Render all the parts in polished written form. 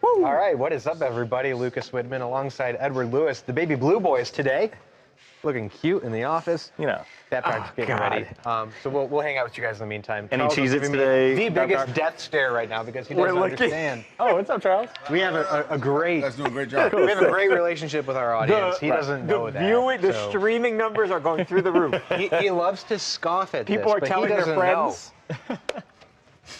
All right, what is up, everybody? Lucas Widman alongside Edward Lewis, the Baby Blue Boys today. Looking cute in the office. You know. Babcock's getting ready. So we'll hang out with you guys in the meantime. Any Charles is Cheez-Its giving me today, the biggest Babcock? death stare right now because he doesn't understand. Oh, what's up, Charles? We have a great, That's doing a great job. we have a great relationship with our audience. He doesn't know that. The so streaming numbers are going through the roof. he loves to scoff at People are this, but telling he their doesn't friends. know.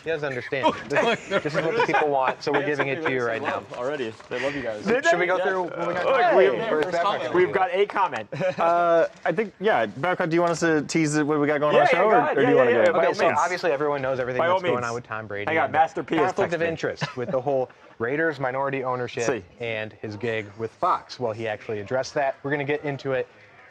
He doesn't understand. This is what the people want, so we're giving it to you right now. Already. They love you guys. Should we go through what we got? We've got a comment. I think, yeah, Babcock, do you want us to tease what we got going on the show, or do you want to go? Okay, so obviously everyone knows everything By all that's going means. on with Tom Brady. I got and the Master P as conflict of texting. interest with the whole Raiders minority ownership See. and his gig with Fox. Well, he actually addressed that. We're going to get into it.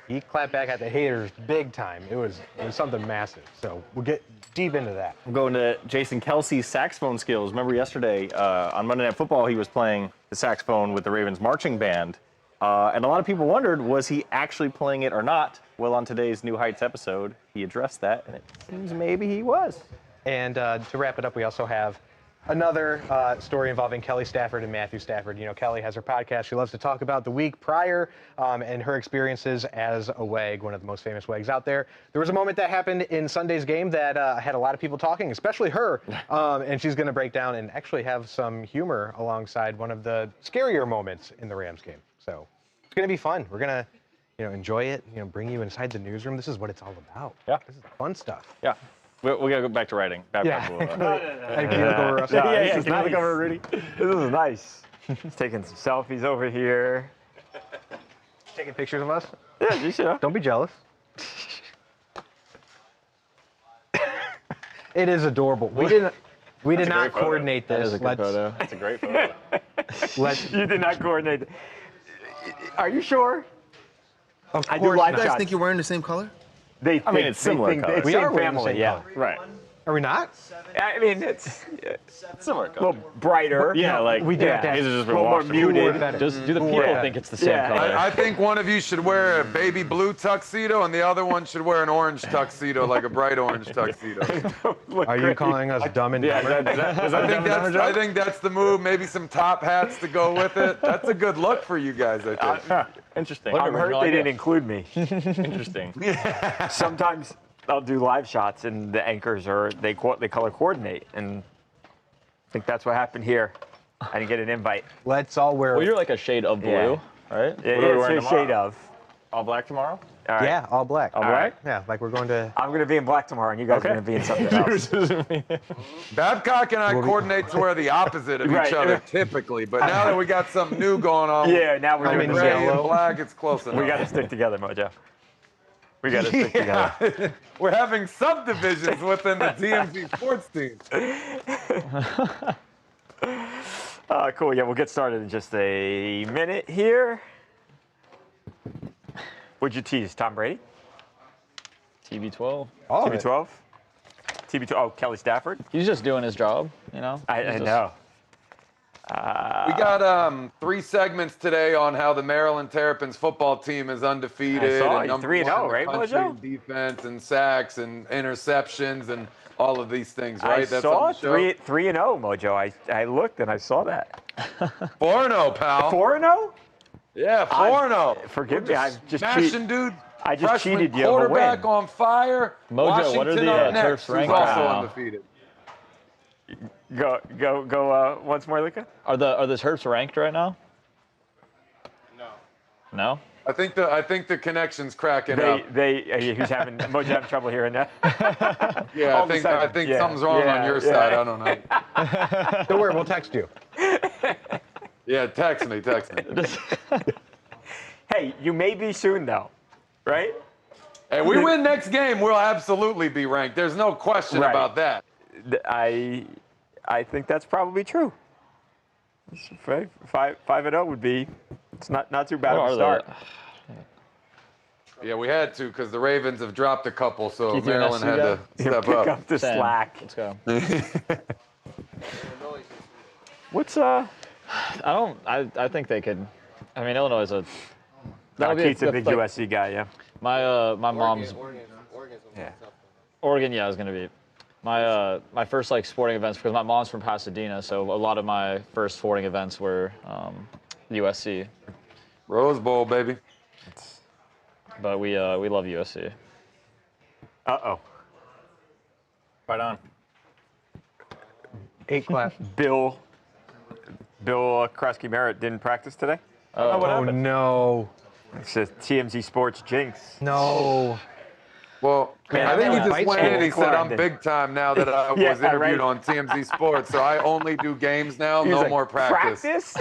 He clapped back at the haters big time. It was something massive. So we'll get deep into that. I'm going to Jason Kelce's saxophone skills. Remember yesterday on Monday Night Football, he was playing the saxophone with the Ravens marching band. And a lot of people wondered, was he actually playing it or not? Well, on today's New Heights episode, he addressed that, and it seems maybe he was. And to wrap it up, we also have another story involving Kelly Stafford and Matthew Stafford. You know, Kelly has her podcast. She loves to talk about the week prior and her experiences as a WAG, one of the most famous WAGs out there. There was a moment that happened in Sunday's game that had a lot of people talking, especially her. And she's going to break down and actually have some humor alongside one of the scarier moments in the Rams game. So it's going to be fun. We're going to enjoy it, bring you inside the newsroom. This is what it's all about. Yeah. This is fun stuff. Yeah. We got to go back to writing. Babcock will, This is nice. Rudy. This is nice. He's taking some selfies over here. Taking pictures of us? Yeah, you should. Don't be jealous. It is adorable. We did not coordinate this. That is a good photo. That's a great photo. You did not coordinate. Are you sure? Of I do course live not. You guys shots. think you're wearing the same color? I mean, it's similar colors. It's We same are wearing the family, same yeah. color. Right. Are we not? I mean, it's Similar a color. little brighter. Yeah, like we did yeah. have to These are just a little more washed. muted. Do the people think it's the same Yeah. color? I think one of you should wear a baby blue tuxedo and the other one should wear an orange tuxedo, like a bright orange tuxedo. Are you calling us dumb and dumber? I think that's the move. Maybe some top hats to go with it. That's a good look for you guys, I think. Interesting. I'm hurt they didn't include me. Interesting. Sometimes I'll do live shots and the anchors they color coordinate, and I think that's what happened here. I didn't get an invite. Let's all wear. Well, you're like a shade of blue, Yeah. right? What are we wearing It's a shade tomorrow? of. All black tomorrow? All right. Yeah, all black. All black? Yeah, like we're going to. I'm going to be in black tomorrow, and you guys are going to be in something else. Babcock and I coordinate to wear the opposite of Right. each other typically, but now that we got something new going on, Yeah, now we're I'm doing in the gray same. yellow. and black, it's close enough. We got to stick together, Mojo. We got to stick together. We're having subdivisions within the TMZ Sports team. Cool. Yeah, we'll get started in just a minute here. What'd you tease, Tom Brady? TB12. all of it. TB12? TB12. Oh, Kelly Stafford. He's just doing his job, you know? I know. We got 3 segments today on how the Maryland Terrapins football team is undefeated. I saw and you, number 3-0, one in the right, country Mojo? in defense and sacks and interceptions and all of these things, I right? saw on the show? 3-0, Mojo. I looked and I saw that. 4-0, pal. 4-0? Yeah, 4-0. Forgive me, I just Smashing, dude. I just Freshman cheated you of a quarterback win. on fire. Mojo, Washington what are the, up next, Terps who's ranked also right now? undefeated. Go once more, Luca. Are the Terps ranked right now? No. I think the connection's cracking up. Who's having Mojo having trouble hearing that? Yeah, all I of a think sudden, yeah, something's wrong on yeah, your yeah. side. I don't know. Don't worry, we'll text you. Yeah, text me. Hey, you may be soon though, right? Hey, we win next game, we'll absolutely be ranked. There's no question Right. about that. I think that's probably true. 5-0 would be. It's not too bad of a start. Yeah, we had to because the Ravens have dropped a couple, so Keith, you an Maryland SC had to You step pick up. up the Same. slack. Let's go. What's I think they could. I mean, Illinois is a. That'll be Keith's a the- big the- USC guy, yeah. My mom's Oregon's Yeah. Oregon. Yeah, is gonna be. My first like sporting events, because my mom's from Pasadena, so a lot of my first sporting events were USC. Rose Bowl, baby. But we love USC. Uh-oh. Right on. 8 clap. Bill Krasky-Merritt didn't practice today? What Oh, happened? no. It says TMZ Sports jinx. No. Well, Man, I think he I just think went I in and he said, I'm declined it. big time now that I Yeah, was interviewed right. on TMZ Sports, so I only do games now, He was no like, more practice.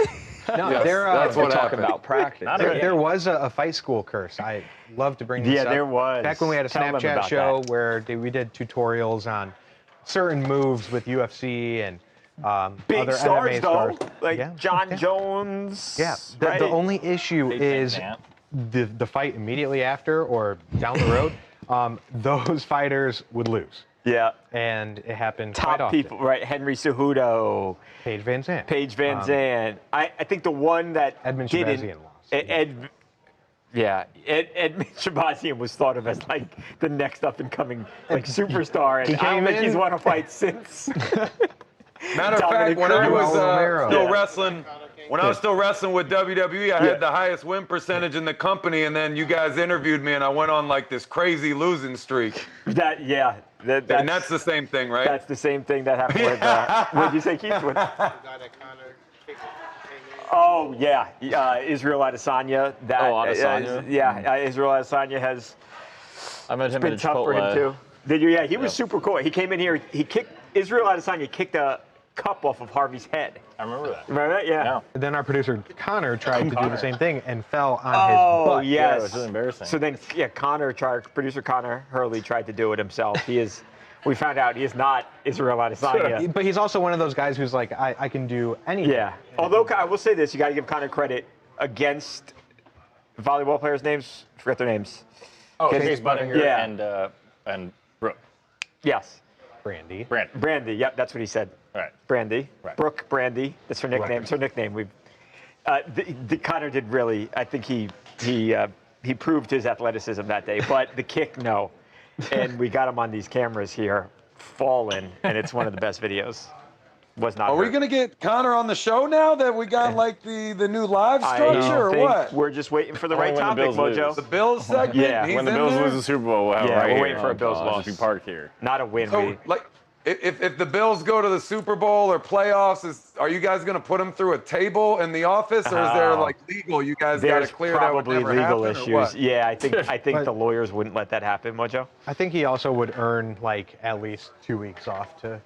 No, Yes, that's what Talk happened. about practice. Not There, again. there was a fight school curse. I love to bring this Yeah, up. there was. Back when we had a Tell them Snapchat about show that. where we did tutorials on certain moves with UFC and Big other stars, MMA though. stars. Like Yeah, John yeah. Jones. Yeah, the right? only issue Big is Van the fight immediately after or down the road. Those fighters would lose, Yeah. and it happened Top quite often. people, right? Henry Cejudo, Paige Van Zandt. Paige Van Zandt. I think the one that Edmund didn't. Shabazian lost. Edmund Shabazian was thought of as like the next up and coming like superstar, and He I don't came think he's in- won a fight since. Matter of Dominic fact, when I was Cruz. Romero. still Yeah. wrestling, when I was still wrestling with WWE, I had the highest win percentage in the company, and then you guys interviewed me, and I went on like this crazy losing streak. and And that's the same thing, right? That's the same thing that happened with. What did you say, Keith? With, oh yeah, Israel Adesanya. That Oh, Adesanya. Israel Adesanya has I met him been at a tough for him Chipotle. too. Did you? Yeah, he was super cool. He came in here. Israel Adesanya kicked a cup off of Harvey's head. I remember that. Remember that? Yeah. No. And then our producer Connor tried to do Connor. the same thing and fell on Oh his butt. yes. Yeah, it was really embarrassing. So then, yeah, producer Connor Hurley tried to do it himself. He is. We found out he is not Israel Adesanya. But he's also one of those guys who's like, I can do anything. Yeah. Although I will say this, you got to give Connor credit against volleyball players' names. Forget their names. Oh, Case Case Buttinger Yeah. and Brooke. Yes. Brandy. Brandy. Yep, that's what he said. Right. Brandy. Right. Brooke Brandy. That's her nickname. It's her nickname. Connor did really. I think he proved his athleticism that day. But the kick, no. And we got him on these cameras here, falling, and it's one of the best videos. Was not. Are we hurt. gonna get Connor on the show now that we got like the new live I structure or think what? We're just waiting for the Only right when the topic, Bills Mojo. lose. The Bills segment. Yeah, He's When the in Bills there? lose the Super Bowl, we'll have Yeah, right we're here. waiting for a Bills I'll loss. just be parked here. Not a win. So, like, if the Bills go to the Super Bowl or playoffs, are you guys going to put them through a table in the office, or is there Oh. like legal? You guys got to There's clear that would probably never legal happen, or issues. what? Yeah, I think But- the lawyers wouldn't let that happen, Mojo. I think he also would earn like at least 2 weeks off to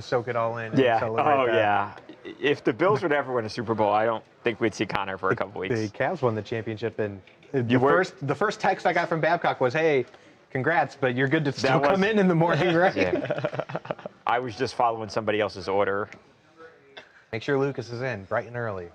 soak it all in. Yeah. And celebrate Oh that. yeah. If the Bills would ever win a Super Bowl, I don't think we'd see Connor for a couple weeks. The Cavs won the championship, and were- the first text I got from Babcock was, "Hey, congrats, but you're good to still was- come in the morning, right?" Yeah. I was just following somebody else's order. Make sure Lucas is in bright and early.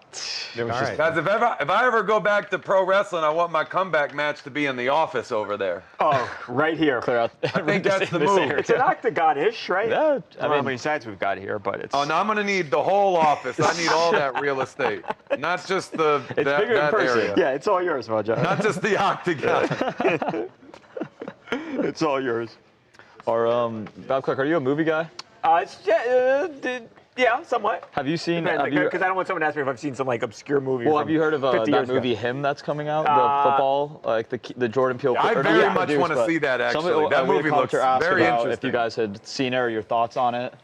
It was All just, right. Guys, if I ever go back to pro wrestling, I want my comeback match to be in the office over there. oh, right here. Clear out. I think that's the move. It's an octagon-ish, right? Yeah, I don't know how mean- many sides we've got here, but it's. Oh no, I'm gonna need the whole office. I need all that real estate, not just that bigger in person. area. Yeah, it's all yours, Mojo. Not just the octagon. It's all yours. Or Babcock, are you a movie guy? Yeah, somewhat. Have you seen? Because I don't want someone to ask me if I've seen some like obscure movie. Well, from have you heard of 50 that years ago. movie Him that's coming out? The football, like the Jordan Peele. I or very not much produced, want to but see that. Actually, somebody- that we had a movie looks commenter asked very about interesting. If you guys had seen it or your thoughts on it.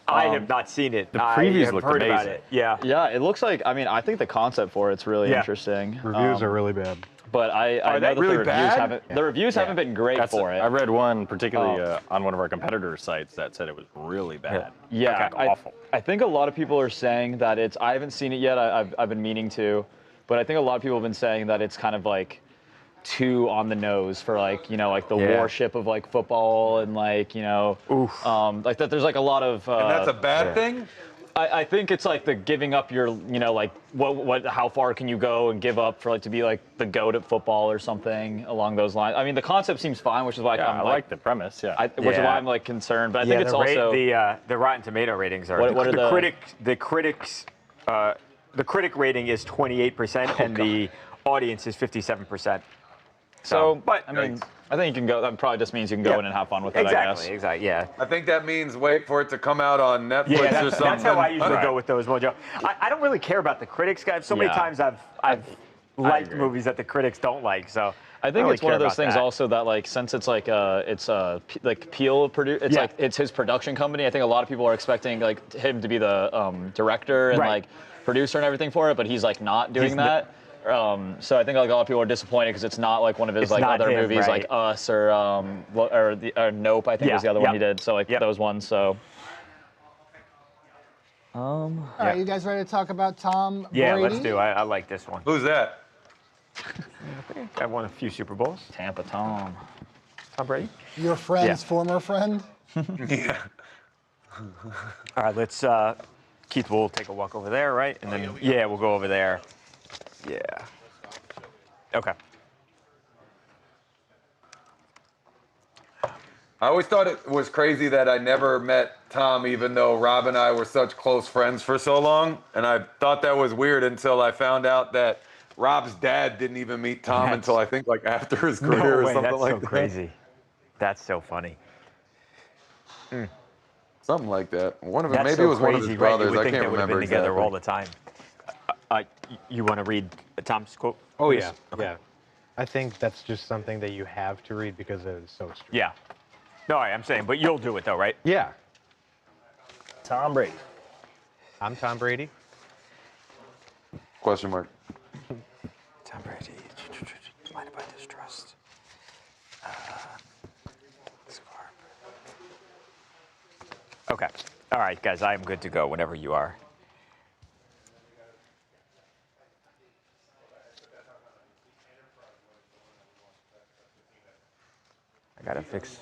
I have not seen it. The I previews have looked heard about amazing. it. Yeah. Yeah, it looks like. I mean, I think the concept for it's really Yeah. interesting. Reviews are really bad. But I know they that really the reviews bad? haven't. The reviews haven't been great for it. I read one particularly Oh. on one of our competitors' sites that said it was really bad. Yeah, Like, awful. I think a lot of people are saying that it's. I haven't seen it yet. I've been meaning to, but I think a lot of people have been saying that it's kind of like too on the nose for like like the Yeah. warship of like football and like like that. There's like a lot of. And that's a bad thing. I think it's like the giving up your like how far can you go and give up for like to be like the GOAT at football or something along those lines. I mean the concept seems fine, which is why Yeah, I'm I like the premise. Yeah. which is Yeah. why I'm like concerned. But I Yeah, think it's the also the Rotten Tomato ratings are What are the critic rating is 28% and the audience is 57%. So, but I mean, I think you can go. That probably just means you can go in and have fun with it. exactly, I guess. exactly, yeah. I think that means wait for it to come out on Netflix Yeah, or something. that's how I usually Right. go with those, Mojo. I don't really care about the critics, guys. So many Yeah. times I've liked agree. movies that the critics don't like. So I think don't really it's one care of those about things that. also that like since it's like like Peele it's Yeah. like it's his production company. I think a lot of people are expecting like him to be the director and Right. like producer and everything for it, but he's like not doing He's that. So I think like a lot of people are disappointed because it's not like one of his It's like not other him, movies right. like Us or Nope. I think Yeah, was the other one yeah. he did. So like Yep. those ones. So All right, you guys ready to talk about Tom Yeah, Brady? let's do. I like this one. Who's that? I won a few Super Bowls. Tampa Tom. Tom Brady. Your friend's Yeah. former friend? Yeah. All right, let's. Keith, we'll take a walk over there, right? And then we'll go over there. Yeah. Okay. I always thought it was crazy that I never met Tom, even though Rob and I were such close friends for so long. And I thought that was weird until I found out that Rob's dad didn't even meet Tom That's- until I think like after his No career or way, something that's like so that. crazy. That's so funny. Something like that. One of it, That's maybe so it was crazy, one of his right? brothers. You would I think can't they would have remember been together exactly. all the time. You want to read Tom's quote? Oh, please? yeah. Okay. Yeah. I think that's just something that you have to read because it is so true. Yeah. No, I'm saying, but you'll do it though, right? Yeah. Tom Brady. I'm Tom Brady. Question mark. Tom Brady. Blinded by distrust. Okay. All right, guys, I am good to go whenever you are. I gotta fix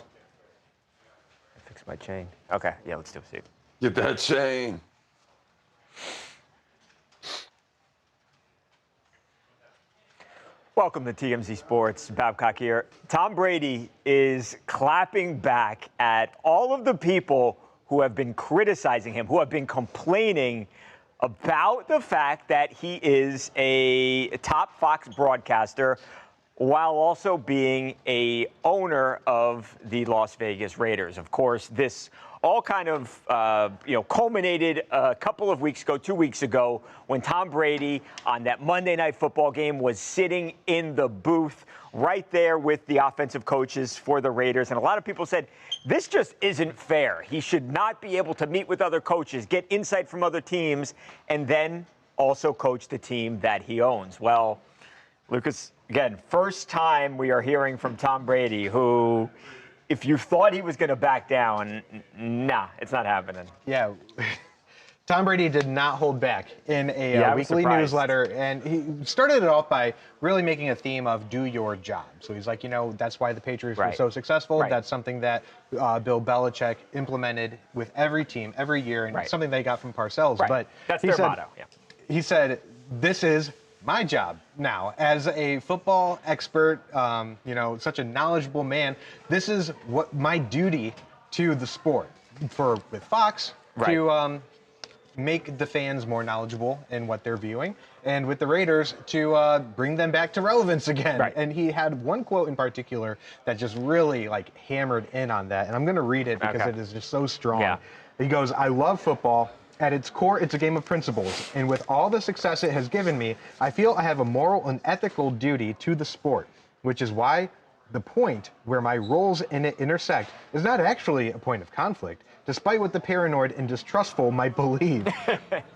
my chain. Okay, yeah, let's do it. Get that chain. Welcome to TMZ Sports. Babcock here. Tom Brady is clapping back at all of the people who have been criticizing him, who have been complaining about the fact that he is a top Fox broadcaster while also being a owner of the Las Vegas Raiders. Of course, this all kind of culminated a couple of weeks ago, 2 weeks ago, when Tom Brady on that Monday Night Football game was sitting in the booth right there with the offensive coaches for the Raiders. And a lot of people said, this just isn't fair. He should not be able to meet with other coaches, get insight from other teams, and then also coach the team that he owns. Well, Lucas, again, first time we are hearing from Tom Brady, who, if you thought he was going to back down, nah, it's not happening. Yeah. Tom Brady did not hold back in a Yeah, I was weekly surprised. newsletter, and he started it off by really making a theme of do your job. So he's like, that's why the Patriots were Right. so successful. Right. That's something that Bill Belichick implemented with every team every year, and Right. something they got from Parcells. Right. But That's he their said, motto. Yeah. He said, this is my job now as a football expert, such a knowledgeable man. This is what my duty to the sport with Fox Right. to make the fans more knowledgeable in what they're viewing, and with the Raiders to bring them back to relevance again. Right. And he had one quote in particular that just really hammered in on that, and I'm going to read it because Okay. it is just so strong. Yeah. He goes, "I love football. At its core, it's a game of principles, and with all the success it has given me, I feel I have a moral and ethical duty to the sport, which is why the point where my roles in it intersect is not actually a point of conflict, despite what the paranoid and distrustful might believe.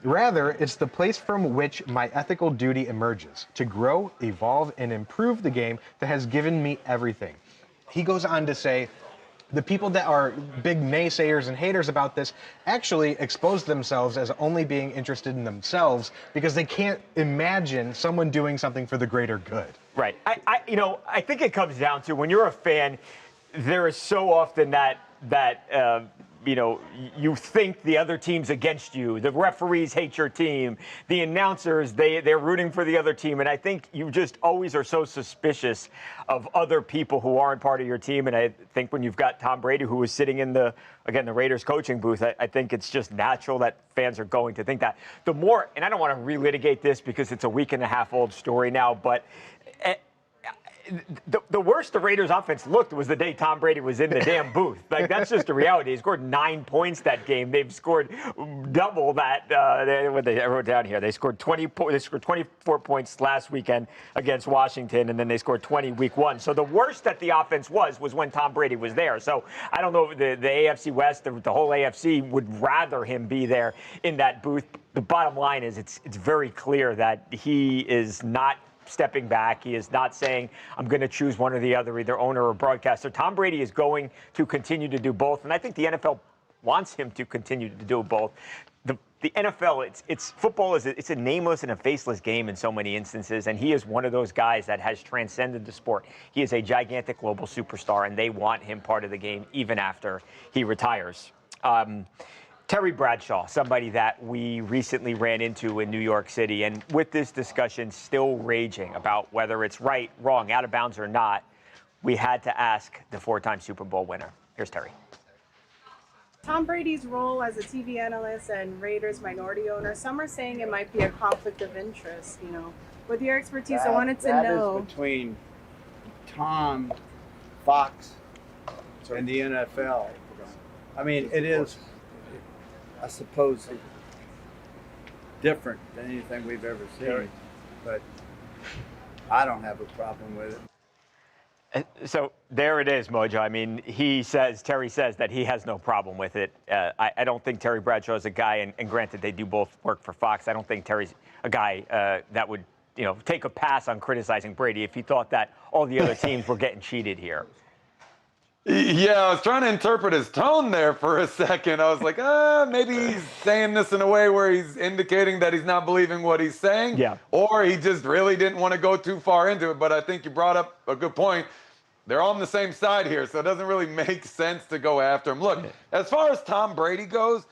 Rather, it's the place from which my ethical duty emerges, to grow, evolve, and improve the game that has given me everything." He goes on to say, the people that are big naysayers and haters about this actually expose themselves as only being interested in themselves because they can't imagine someone doing something for the greater good. Right. I think it comes down to when you're a fan, there is so often that you think the other team's against you. The referees hate your team. The announcers, they're rooting for the other team. And I think you just always are so suspicious of other people who aren't part of your team. And I think when you've got Tom Brady, who is sitting in the Raiders coaching booth, I think it's just natural that fans are going to think that. The more, and I don't want to relitigate this because it's a week and a half old story now, but the worst the Raiders offense looked was the day Tom Brady was in the damn booth. Like, that's just the reality. He scored 9 points that game. They've scored double that. What I wrote down here. They scored 24 points last weekend against Washington, and then they scored 20 week 1. So the worst that the offense was when Tom Brady was there. So I don't know, the AFC West, the whole AFC would rather him be there in that booth. The bottom line is it's very clear that he is not stepping back. He is not saying, I'm going to choose one or the other, either owner or broadcaster. Tom Brady is going to continue to do both, and I think the NFL wants him to continue to do both. The NFL, it's football it's a nameless and a faceless game in so many instances, and he is one of those guys that has transcended the sport. He is a gigantic global superstar, and they want him part of the game even after he retires. Terry Bradshaw, somebody that we recently ran into in New York City, and with this discussion still raging about whether it's right, wrong, out of bounds or not, we had to ask the 4-time Super Bowl winner. Here's Terry. Tom Brady's role as a TV analyst and Raiders minority owner, some are saying it might be a conflict of interest, you know. With your expertise, I wanted to know. That is between Tom, Fox, and the NFL. I mean, it is, I suppose, different than anything we've ever seen, but I don't have a problem with it. So there it is, Mojo. I mean, Terry says that he has no problem with it. I don't think Terry Bradshaw is a guy, and granted, they do both work for Fox. I don't think Terry's a guy that would, take a pass on criticizing Brady if he thought that all the other teams were getting cheated here. Yeah, I was trying to interpret his tone there for a second. I was like, maybe he's saying this in a way where he's indicating that he's not believing what he's saying. Yeah. Or he just really didn't want to go too far into it. But I think you brought up a good point. They're all on the same side here, so it doesn't really make sense to go after him. Look, as far as Tom Brady goes,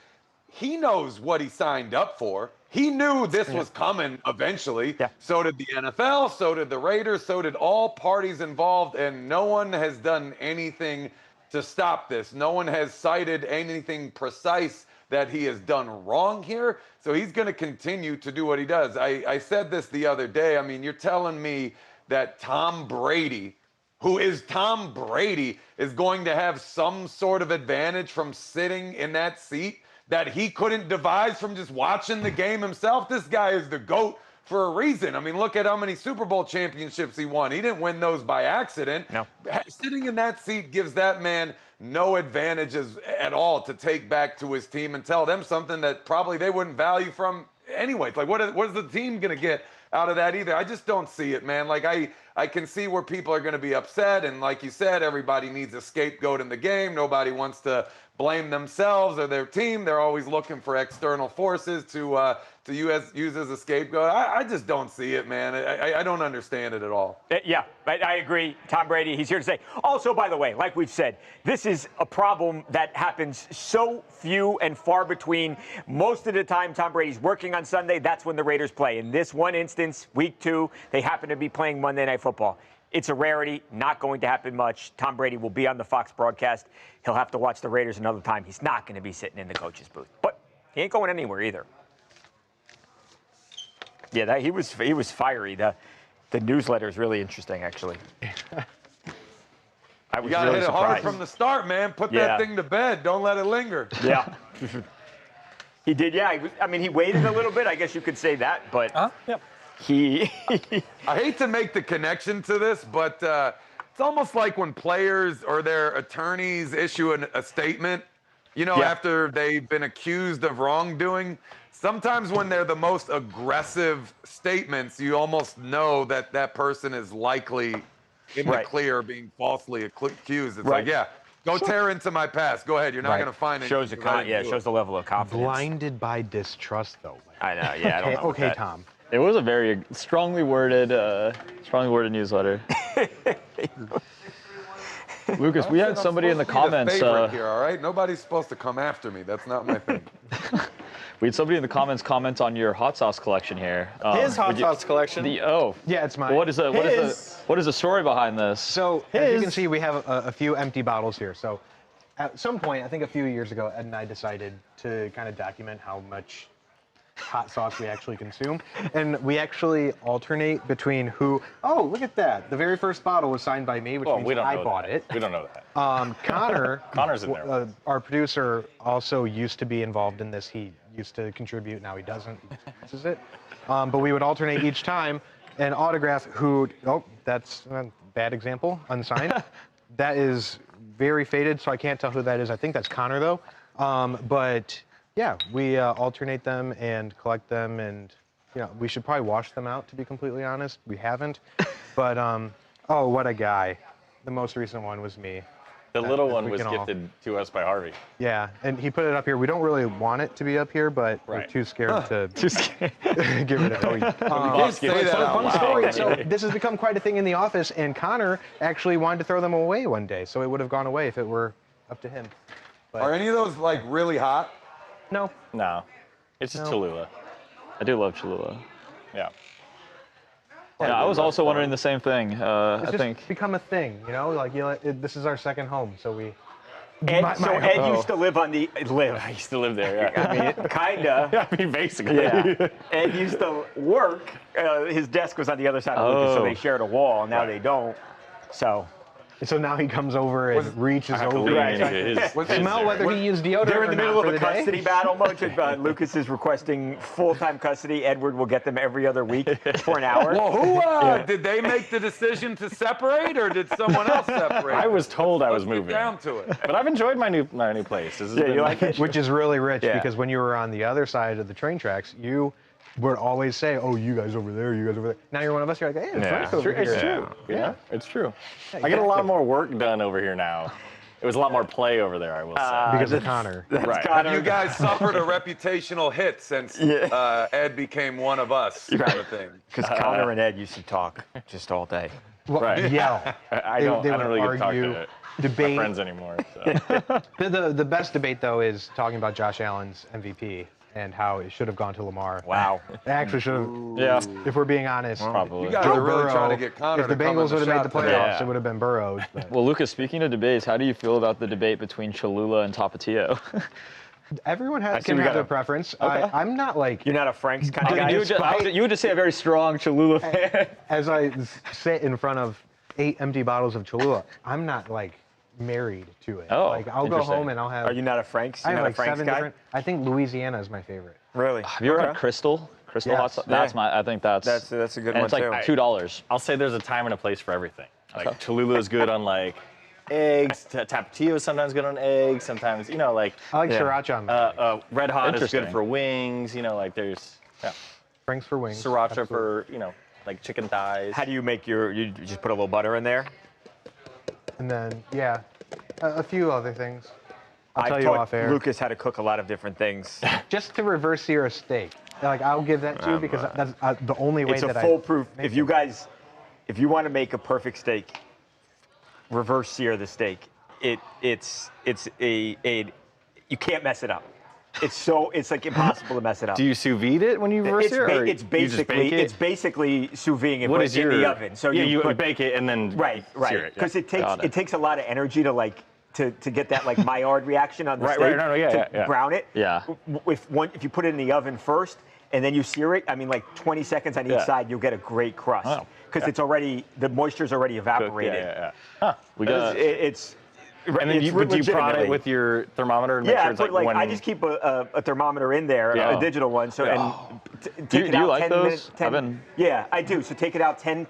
he knows what he signed up for. He knew this was coming eventually. Yeah. So did the NFL, so did the Raiders, so did all parties involved, and no one has done anything to stop this. No one has cited anything precise that he has done wrong here. So he's going to continue to do what he does. I said this the other day. I mean, you're telling me that Tom Brady, who is Tom Brady, is going to have some sort of advantage from sitting in that seat that he couldn't devise from just watching the game himself? This guy is the GOAT for a reason. I mean, look at how many Super Bowl championships he won. He didn't win those by accident. No. Sitting in that seat gives that man no advantages at all to take back to his team and tell them something that probably they wouldn't value from anyway. It's like, what is the team going to get out of that either? I just don't see it, man. Like, I can see where people are going to be upset. And like you said, everybody needs a scapegoat in the game. Nobody wants to blame themselves or their team. They're always looking for external forces to use as a scapegoat. I just don't see it, man. I don't understand it at all. Yeah, I agree. Tom Brady, he's here to say. Also, by the way, like we've said, this is a problem that happens so few and far between. Most of the time, Tom Brady's working on Sunday. That's when the Raiders play. In this one instance, week 2, they happen to be playing Monday Night Football. It's a rarity, not going to happen much. Tom Brady will be on the Fox broadcast. He'll have to watch the Raiders another time. He's not going to be sitting in the coach's booth. But he ain't going anywhere either. Yeah, he was fiery. The newsletter is really interesting, actually. I was You got to really hit it surprised. hard from the start, man. Put that thing to bed. Don't let it linger. Yeah. He did, yeah. He waited a little bit. I guess you could say that, but I hate to make the connection to this, but it's almost like when players or their attorneys issue a statement, after they've been accused of wrongdoing. Sometimes when they're the most aggressive statements, you almost know that that person is likely in the clear being falsely accused. It's like, go tear into my past. Go ahead. You're not going to find it. Shows the level of confidence. Blinded by distrust, though. I know. Yeah, I don't know. Okay, Tom. It was a very strongly worded newsletter. Lucas, we had somebody in the comments. Here, all right? Nobody's supposed to come after me. That's not my thing. We had somebody in the comments comment on your hot sauce collection here. His hot sauce collection. Yeah, it's mine. What is the story behind this? So as you can see, we have a few empty bottles here. So at some point, I think a few years ago, Ed and I decided to kind of document how much hot sauce we actually consume. And we actually alternate between who. Oh, look at that! The very first bottle was signed by me, which means I bought it. We don't know that. Connor's in there. Our producer also used to be involved in this. He used to contribute. Now he doesn't. This is it. But we would alternate each time and autograph who. Oh, that's a bad example. Unsigned. That is very faded, so I can't tell who that is. I think that's Connor though. But yeah, we alternate them and collect them, and we should probably wash them out. To be completely honest, we haven't. But oh, what a guy! The most recent one was me. The little one was gifted to us by Harvey. Yeah, and he put it up here. We don't really want it to be up here, but we're too scared to give it a fun story. So this has become quite a thing in the office, and Connor actually wanted to throw them away one day, so it would have gone away if it were up to him. But Are any of those like really hot? no. No, it's just Cholula. I do love Cholula. Yeah. Yeah, I was also wondering the same thing. It's I just think. become a thing, like this is our second home, so we. Ed used to live on the I used to live there. Yeah. I mean, kinda. I mean, basically. Yeah. Ed used to work. His desk was on the other side of Lucas, so they shared a wall. Now they don't. So now he comes over and reaches over. Smell whether he used deodorant. They're in the middle of a day. custody battle. Lucas is requesting full-time custody. Edward will get them every other week for an hour. Well, who did they make the decision to separate, or did someone else separate? I was told I was Let's get moving. down to it. But I've enjoyed my new place. This has been, you like it? Which is really rich Yeah. because when you were on the other side of the train tracks, you would always say, "Oh, you guys over there, you guys over there." Now you're one of us. You're like, "Hey, it's Frank over here." It's true. Yeah, it's true. I get a lot more work done over here now. It was a lot more play over there, I will say. Because of Connor. Right. Connor. You guys suffered a reputational hit since Ed became one of us, kind of thing. Because Connor and Ed used to talk just all day. Well, Right. yell. I They don't would really get to talk argue, to my debate. friends anymore. So. The best debate though is talking about Josh Allen's MVP and how it should have gone to Lamar. Wow. It actually should have. Yeah, If we're being honest. probably. You guys Joe are really Burrow, trying to get Connor if the to come in Bengals would have made the shot playoffs, today. it would have been Burrows. But Well, Lucas, speaking of debates, how do you feel about the debate between Cholula and Tapatio? everyone see can we have got their a- preference. Okay. I'm not like. You're not a Frank's kind of guy? You would just say a very strong Cholula fan. As I sit in front of 8 empty bottles of Cholula, I'm not like married to it. Oh, like I'll go interesting. home and I'll have. Are you not a Frank's? I You're have not like a Frank's 7 guy? different. I think Louisiana is my favorite. Really? Have you ever had Crystal? Crystal hot Yes. sauce? That's I think that's That's a good and one it's like too. $2. I'll say there's a time and a place for everything. Like Cholula is good on like eggs. Tapatio is sometimes good on eggs. Sometimes I like I like sriracha on mine. Red Hot is good Interesting. for wings. Like there's Franks for wings. sriracha absolutely. for like chicken thighs. How do you make you just put a little butter in there? And then a few other things. I'll tell I you taught off air. Lucas how to cook a lot of different things. Just to reverse sear a steak. Like I'll give that to you because that's the only way It's a that foolproof. I. If you want to make a perfect steak, reverse sear the steak. It's you can't mess it up. It's like impossible to mess it up. Do you sous vide it when you reverse it's, it, or it's you just bake it? it's basically sous videing it, What but is in your the oven. So you put, bake it and then right, sear it. because Yeah. it takes a lot of energy to to get that like Maillard reaction on the Right, steak right, no, to brown it. Yeah. If you put it in the oven first and then you sear it, I mean like 20 seconds on each side, you'll get a great crust Oh, because it's already the moisture's already evaporated. Yeah. Huh. We got And then do you prod it legitimately. with your thermometer and make Yeah, sure it's but like when I just keep a thermometer in there, Yeah. a digital one. So and take it do you out like 10 those? minutes. 10, yeah, I do. So take it out 10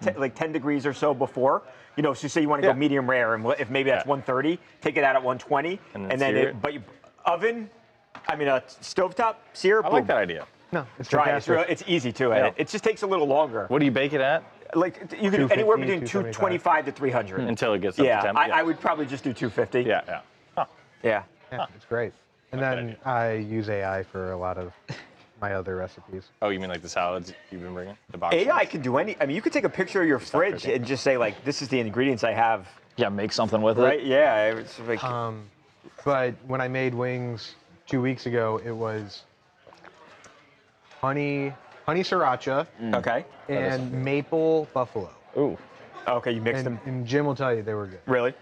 degrees or so before. So say you want to go medium rare, and if maybe that's 130, take it out at 120, And and then then sear it. but oven, stovetop sear. I like that idea. No, it's Try it. fantastic. It's easy too. Yeah. It just takes a little longer. What do you bake it at? Like you can 250, anywhere between 275. 225 to 300 Until it gets up to Yeah, temp? I would probably just do 250. Yeah. Huh. Yeah. Yeah, it's great. And then I use AI for a lot of my other recipes. Oh, you mean like the salads you've been bringing? The box AI ones? can do any. I mean, you could take a picture of your fridge and just say like, "This is the ingredients I have." make something with Right? it. Yeah. It's like, But when I made wings 2 weeks ago, it was honey sriracha okay. and maple buffalo. Ooh. Okay, you mixed And, them. and Jim will tell you they were good. Really?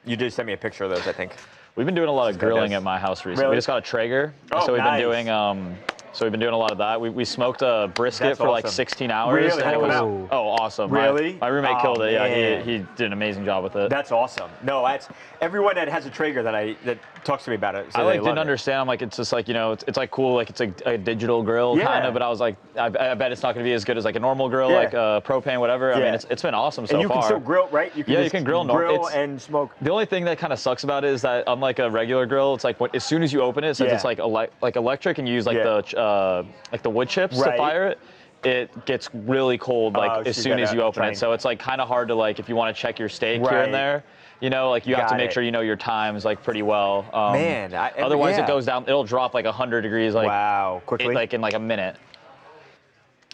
You did send me a picture of those, I think. We've been doing a lot of grilling does. at my house recently. Really? We just got a Traeger, Oh, so we've nice. been doing So we've been doing a lot of that. We smoked a brisket That's for like awesome. 16 hours. Really? And it was, Wow. oh, awesome. Really? My roommate Oh, killed it. Yeah, man. he did an amazing job with it. That's awesome. No, that's everyone that has a Traeger that talks to me about it. I like didn't understand. I'm like, it's just like, you know, it's like cool, like it's a digital grill kind of. But I was like, I bet it's not going to be as good as like a normal grill, like propane, whatever. I mean, it's been awesome so far. And you can still grill, right? You can you can grill and smoke. The only thing that kind of sucks about it is that unlike a regular grill, it's like as soon as you open it, since it's like electric and you use like the wood chips to fire it. It gets really cold like as soon as you open it. So it's like kind of hard to like if you want to check your steak here and there. You know, like you have to make sure you know your times like pretty well. Man, otherwise it goes down. It'll drop like 100 degrees like quickly, like in like a minute.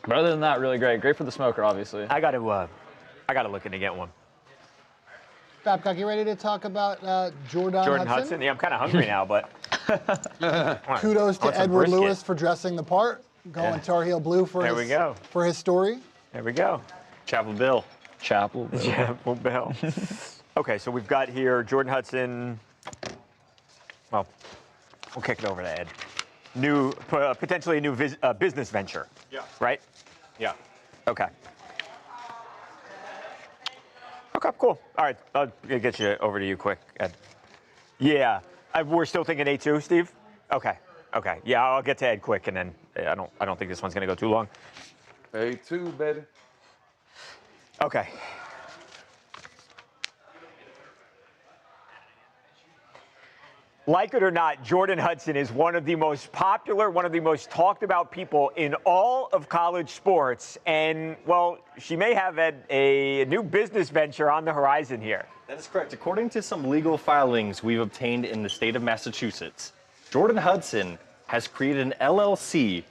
But other than that, really great. Great for the smoker, obviously. I got to look into get one. Babcock, you ready to talk about Jordan Hudson? Yeah, I'm kind of hungry now, but kudos to Edward Lewis for dressing the part, going Tar Heel blue for his story. There we go. Chapel Bill. Chapel Bill. Okay, so we've got here Jordan Hudson. Well, we'll kick it over to Ed. Potentially a new business venture. Yeah. Right? Yeah. Okay. Okay, cool. All right, I'll get you over to you quick, Ed. Yeah, we're still thinking A2, Steve? Okay. Yeah, I'll get to Ed quick, and then I don't think this one's gonna go too long. A2, baby. Okay. Like it or not, Jordan Hudson is one of the most popular, one of the most talked about people in all of college sports. And, well, she may have a new business venture on the horizon here. That is correct. According to some legal filings we've obtained in the state of Massachusetts, Jordan Hudson has created an LLC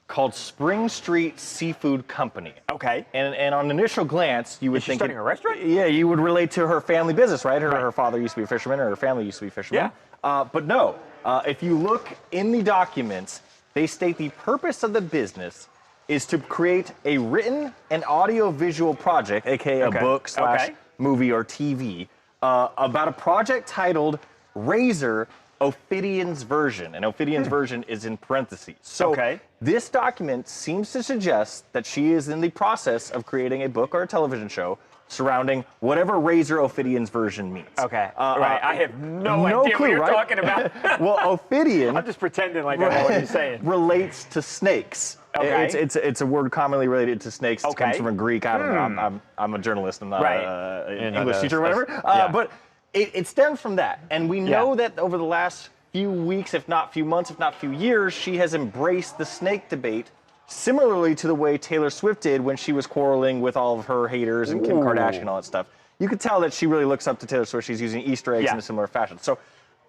called Spring Street Seafood Company. Okay. And on initial glance, you would Is she think starting a restaurant? Yeah, you would relate to her family business, right? Her father used to be a fisherman, or her family used to be fishermen. Yeah. But no, if you look in the documents, they state the purpose of the business is to create a written and audio-visual project, aka a book / movie or TV, about a project titled Razor Ophidion's Version, and Ophidion's version is in parentheses. So this document seems to suggest that she is in the process of creating a book or a television show surrounding whatever Razor Ophidion's version means. Okay, right. I have no idea clue, what you're talking about. Well, Ophidian. I'm just pretending like I know what you're saying. Relates to snakes. Okay. It's a word commonly related to snakes. It comes from a Greek. I don't know. I'm a journalist. I'm not an English teacher or whatever. But it stems from that. And we know that over the last few weeks, if not few months, if not few years, she has embraced the snake debate, similarly to the way Taylor Swift did when she was quarreling with all of her haters and Kim Kardashian and all that stuff. You could tell that she really looks up to Taylor Swift. She's using Easter eggs in a similar fashion. So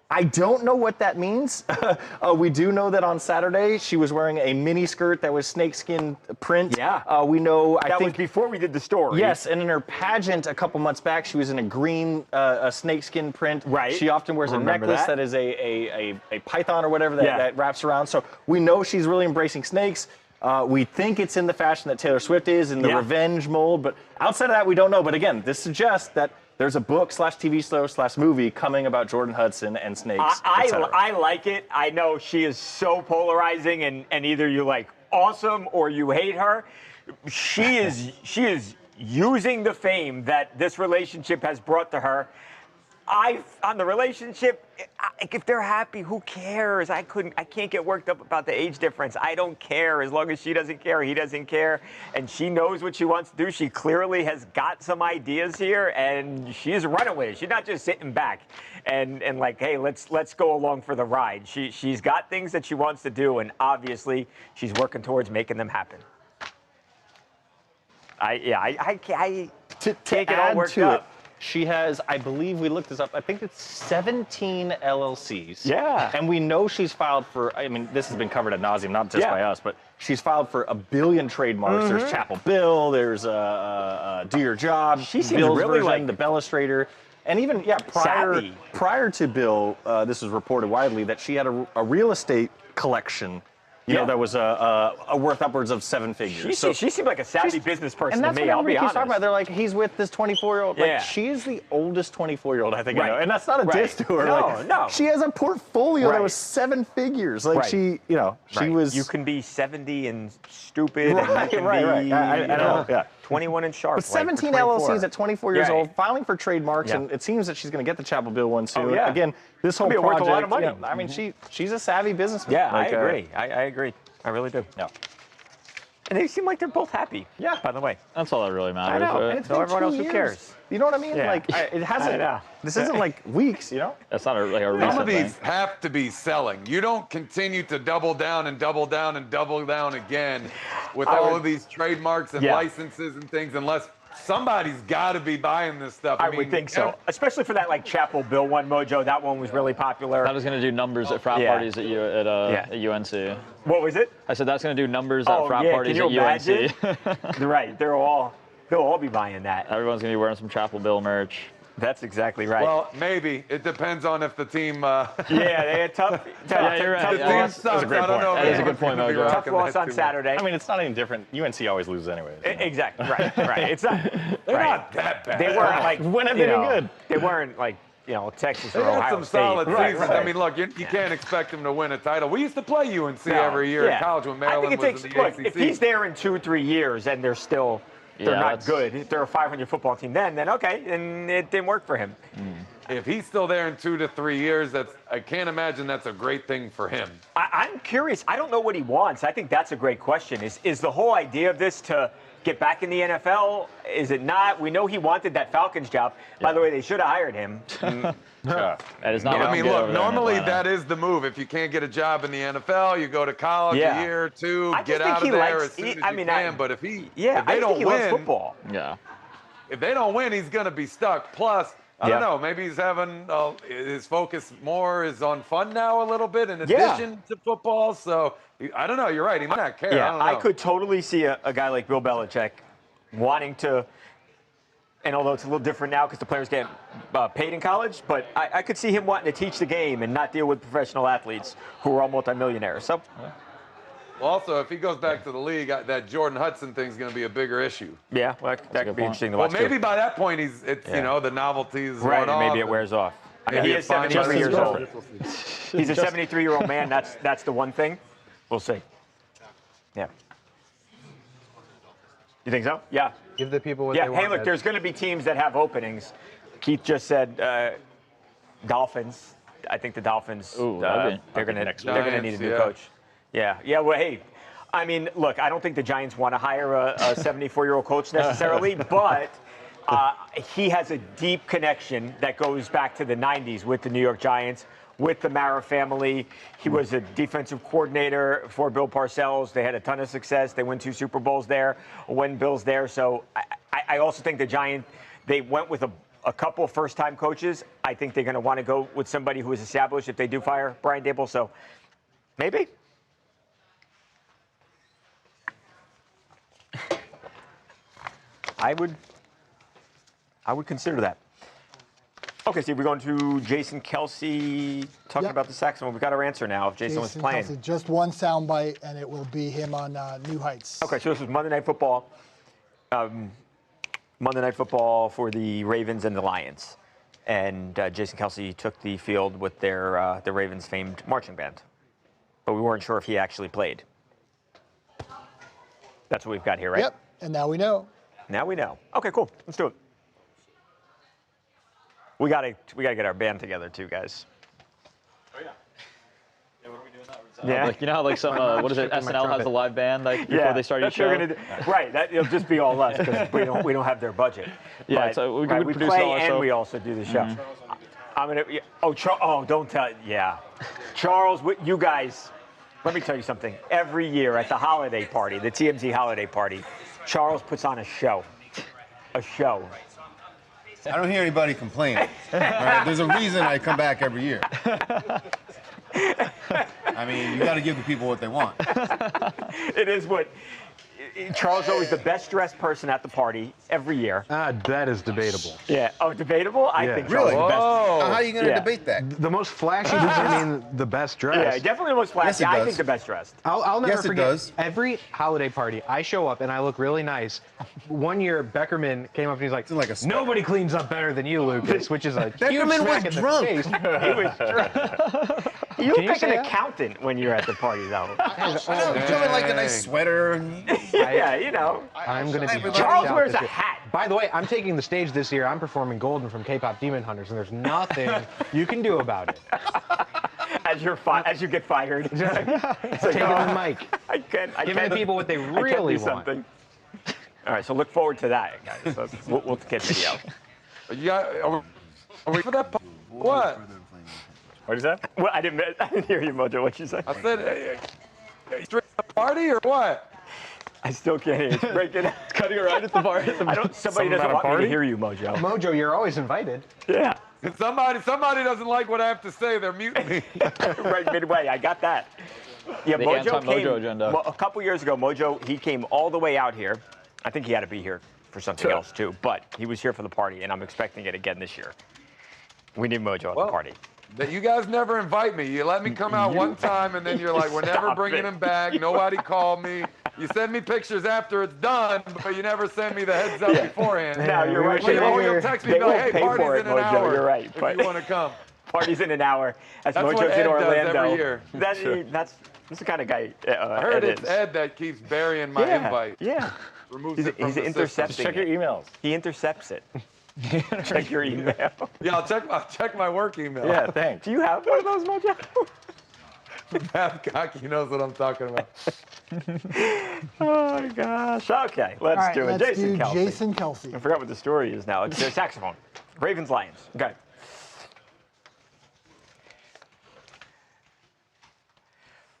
I don't know what that means. We do know that on Saturday she was wearing a mini skirt that was snakeskin print. Yeah. We know. That was before we did the story. Yes, and in her pageant a couple months back, she was in a green snakeskin print. Right. She often wears a necklace that is a python or whatever that wraps around. So we know she's really embracing snakes. We think it's in the fashion that Taylor Swift is, in the revenge mold, but outside of that, we don't know. But again, this suggests that there's a book / TV show / movie coming about Jordan Hudson and snakes. I like it. I know she is so polarizing, and either you like awesome or you hate her. She is using the fame that this relationship has brought to her. On the relationship, if they're happy, who cares? I can't get worked up about the age difference. I don't care. As long as she doesn't care, he doesn't care, and she knows what she wants to do. She clearly has got some ideas here, and she's running with it. She's not just sitting back and like, hey, let's go along for the ride. She's got things that she wants to do, and obviously she's working towards making them happen. I can't get all worked up. She has, I believe we looked this up, I think it's 17 LLCs. Yeah. And we know she's filed for, I mean, this has been covered ad nauseum, not just by us, but she's filed for 1 billion trademarks. There's Chapel Bill, there's Do Your Job, she seems Bill's really version, The Bellastrator. And even, prior to Bill, this was reported widely that she had a real estate collection you know, that was worth upwards of 7 figures. She seemed like a savvy business person and to that's me. what I'll be honest. talking about. They're like, he's with this 24-year-old. Yeah. Like, she's the oldest 24-year-old I think I know, Right. and that's not a diss to her. No, like, no. She has a portfolio that Right. was 7 figures. Like Right. she, you know, she was. You can be 70 and stupid, and Right, you can right. be I know. Yeah. 21 and sharp. But like, 17 for 24. LLCs at 24 years Yeah. old, filing for trademarks, Yeah. and it seems that she's going to get the Chapel Bill one soon. yeah. Again, this whole It'll be worth project. a lot of money. You know, I mean, she's a savvy businesswoman. Yeah, Like, I agree. I agree. I really do. Yeah. And they seem like they're both happy. Yeah. By the way. That's all that really matters. I know. right? And it's so been everyone 2 else, who years. cares? You know what I mean? Yeah. Like, it hasn't. I know. This isn't like weeks, you know? That's not like a Some recent of these thing. have to be selling. You don't continue to double down and double down and double down again with all of these trademarks and Yeah. licenses and things unless somebody's got to be buying this stuff. I would think so. Especially for that like Chapel Bill one, Mojo. That one was really popular. That was going to do numbers at frat Yeah. parties at UNC. What was it? I said that's going to do numbers at frat parties can you at imagine? UNC. Right. They'll all be buying that. Everyone's going to be wearing some Chapel Bill merch. That's exactly right. Well, maybe. It depends on if the team. yeah, they had tough. Yeah, you're right. Tough The Yeah, team loss. sucks. a great I don't know. point. That is a good point, They're gonna be Mojo. Tough rocking loss that on too much. Saturday. I mean, it's not any different. UNC always loses anyway. Exactly. Right. Right. It's not. They're right. not that bad. They weren't like. When have they been good? They weren't like Texas They or had Ohio some State. solid Right, seasons. right. I mean, look, you can't expect them to win a title. We used to play UNC No, every year yeah. in college when I Maryland think it takes. was in the Look, ACC. if he's there in 2 or 3 years and they're still. They're Yeah, not that's- good. If they're a 500 football team, then okay, and it didn't work for him. If he's still there in 2 to 3 years, I can't imagine that's a great thing for him. I'm curious. I don't know what he wants. I think that's a great question. Is the whole idea of this to get back in the NFL? Is it not? We know he wanted that Falcons job. By the way, they should have hired him. That is not. I looking mean, good look, over there in normally Atlanta. that is the move. If you can't get a job in the NFL, you go to college Yeah. a year or two, I just get think out he of there likes- as soon as I you mean, can. But if I they just think don't he loves win, football. Yeah. if they don't win, he's going to be stuck. Plus, I Yeah. don't know, maybe he's having his focus more is on fun now a little bit in addition to football. So I don't know. You're right. He might not care. I don't know. I could totally see a guy like Bill Belichick wanting to. And although it's a little different now because the players get paid in college, but I could see him wanting to teach the game and not deal with professional athletes who are all multimillionaires. So, Also, if he goes back to the league, that Jordan Hudson thing is going to be a bigger issue. yeah, well, that could be interesting to Well, watch. maybe too. by that point, the novelty is Right, worn and maybe off. it wears off. I mean, Maybe he it is finally 73 years wears old. off. He's a 73-year-old man. That's the one thing. We'll see. Yeah. You think so? Yeah. Give the people what Yeah. they want. Hey, look, there's going to be teams that have openings. Keith just said Dolphins. I think the Dolphins. Ooh, they're going to Giants, need a new yeah. coach. Yeah. Yeah. Well, hey. I mean, look, I don't think the Giants want to hire a 74-year-old coach necessarily, but he has a deep connection that goes back to the 90s with the New York Giants, with the Mara family. He was a defensive coordinator for Bill Parcells. They had a ton of success. They won 2 Super Bowls there when Bill's there. So I also think the Giants, they went with a couple of first-time coaches. I think they're going to want to go with somebody who is established if they do fire Brian Daboll. So maybe. I would consider that. Okay, Steve, we're going to Jason Kelce talking about the Saxon. We've got our answer now if Jason was playing. Kelce, just one soundbite, and it will be him on New Heights. Okay, so this was Monday Night Football. Monday Night Football for the Ravens and the Lions. And Jason Kelce took the field with the Ravens' famed marching band. But we weren't sure if he actually played. That's what we've got here, right? Yep, and now we know. Now we know. Okay, cool. Let's do it. We gotta get our band together too, guys. Oh yeah. Yeah, what are we doing now? Yeah. Like, you know how like some what is it? SNL has a live band like before they start each that's what show. we're gonna do. Right. It'll just be all us because we don't have their budget. Yeah, But, so we right, produce play all our and show. we also do the show. I'm gonna. Don't tell. Yeah, Charles, you guys. Let me tell you something. Every year at the holiday party, the TMZ holiday party, Charles puts on a show. A show. I don't hear anybody complaining. Right? There's a reason I come back every year. I mean, you got to give the people what they want. It is what. Charles always the best dressed person at the party every year. That is debatable. Yeah. Oh, debatable? I think Charles Really? is the best. How are you going to debate that? The most flashy doesn't mean the best dressed. Yeah, definitely the most flashy. Yes, it I does. think the best dressed. I'll never Yes, it forget. does. Every holiday party, I show up and I look really nice. One year, Beckerman came up and he's like, like a sweater. "Nobody cleans up better than you, Lucas," which is a huge Beckerman smack was in drunk. the face. He was drunk. You look Can you like say an that? accountant when you're at the party, though. I know, you come in like a nice sweater. And Yeah, you know. I'm going to be Charles checked out wears this a year. hat. By the way, I'm taking the stage this year. I'm performing Golden from K-pop Demon Hunters, and there's nothing you can do about it. As you get fired. Taking the mic. Giving the people what they really want. Something. All right, so look forward to that, guys. So we'll get video. Are we for that? What? What is that? Well, I didn't hear you, Mojo. What'd you say? I said, straight a party or what? I still can't hear you. It's breaking up. It's cutting it right at the bar. Somebody doesn't want me to hear you, Mojo. Mojo, you're always invited. Yeah. If somebody doesn't like what I have to say, they're muting me. Right midway. I got that. Yeah, The Mojo anti-Mojo came agenda. Well, a couple years ago. Mojo, he came all the way out here. I think he had to be here for something else too, but he was here for the party, and I'm expecting it again this year. We need Mojo at the party. That you guys never invite me. You let me come out one time, and then you're like, we're never bringing him back. Nobody called me. You send me pictures after it's done, but you never send me the heads up beforehand. No, you're right. You'll text me, They like, won't hey, pay party's for it, in an Mojo. hour. You're right, If but- you want to come. Party's in an hour. As That's Mojo's what Ed in does Orlando. every year. That's the kind of guy. I heard Ed it's is. Ed that keeps burying my invite. Yeah. Removes it from He's the intercepting system. Check your emails. He intercepts it. Check your email. Yeah, I'll check my work email. Yeah, thanks. Do you have one of those, Mojo? Babcock, he knows what I'm talking about. Oh my gosh. Okay, let's All right, do it. let's Jason do Kelce. Jason Kelce. I forgot what the story is now. It's their saxophone. Ravens, Lions. Okay.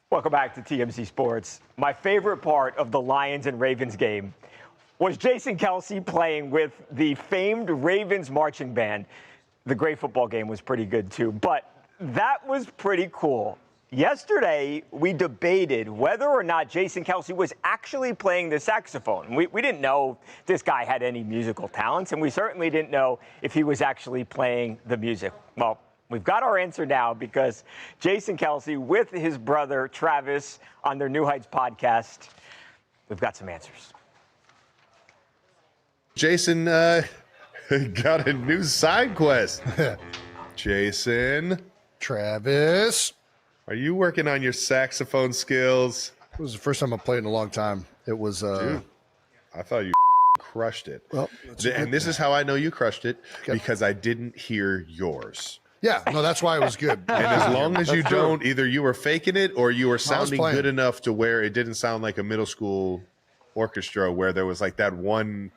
Welcome back to TMZ Sports. My favorite part of the Lions and Ravens game was Jason Kelce playing with the famed Ravens marching band. The great football game was pretty good too, but that was pretty cool. Yesterday, we debated whether or not Jason Kelce was actually playing the saxophone. We didn't know this guy had any musical talents, and we certainly didn't know if he was actually playing the music. Well, we've got our answer now because Jason Kelce with his brother Travis on their New Heights podcast, we've got some answers. Jason got a new side quest. Jason, Travis. are you working on your saxophone skills? It was the first time I played in a long time. It was Dude, I thought you crushed it. well, And this is how I know you crushed it, because I didn't hear yours. yeah, no, that's why it was good. And as long as you don't, either you were faking it or you were sounding playing. good enough to where it didn't sound like a middle school orchestra where there was like that one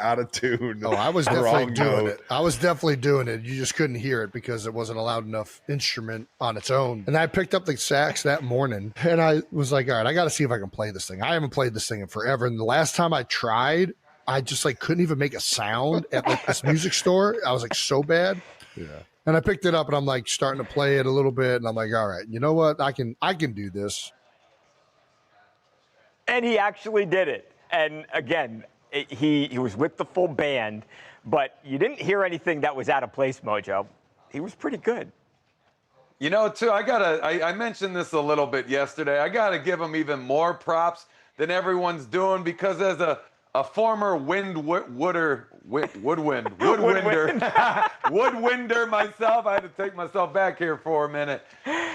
out of tune. Oh, I was definitely wrong doing note. it. I was definitely doing it. You just couldn't hear it because it wasn't a loud enough instrument on its own. And I picked up the sax that morning and I was like, all right, I got to see if I can play this thing. I haven't played this thing in forever. And the last time I tried, I just like couldn't even make a sound at like this music store. I was like so bad. Yeah. And I picked it up and I'm like starting to play it a little bit. And I'm like, all right, you know what? I can do this. And he actually did it. And again, he was with the full band, but you didn't hear anything that was out of place, Mojo. He was pretty good. You know, too, I mentioned this a little bit yesterday. I got to give him even more props than everyone's doing, because as a former woodwinder myself, I had to take myself back here for a minute.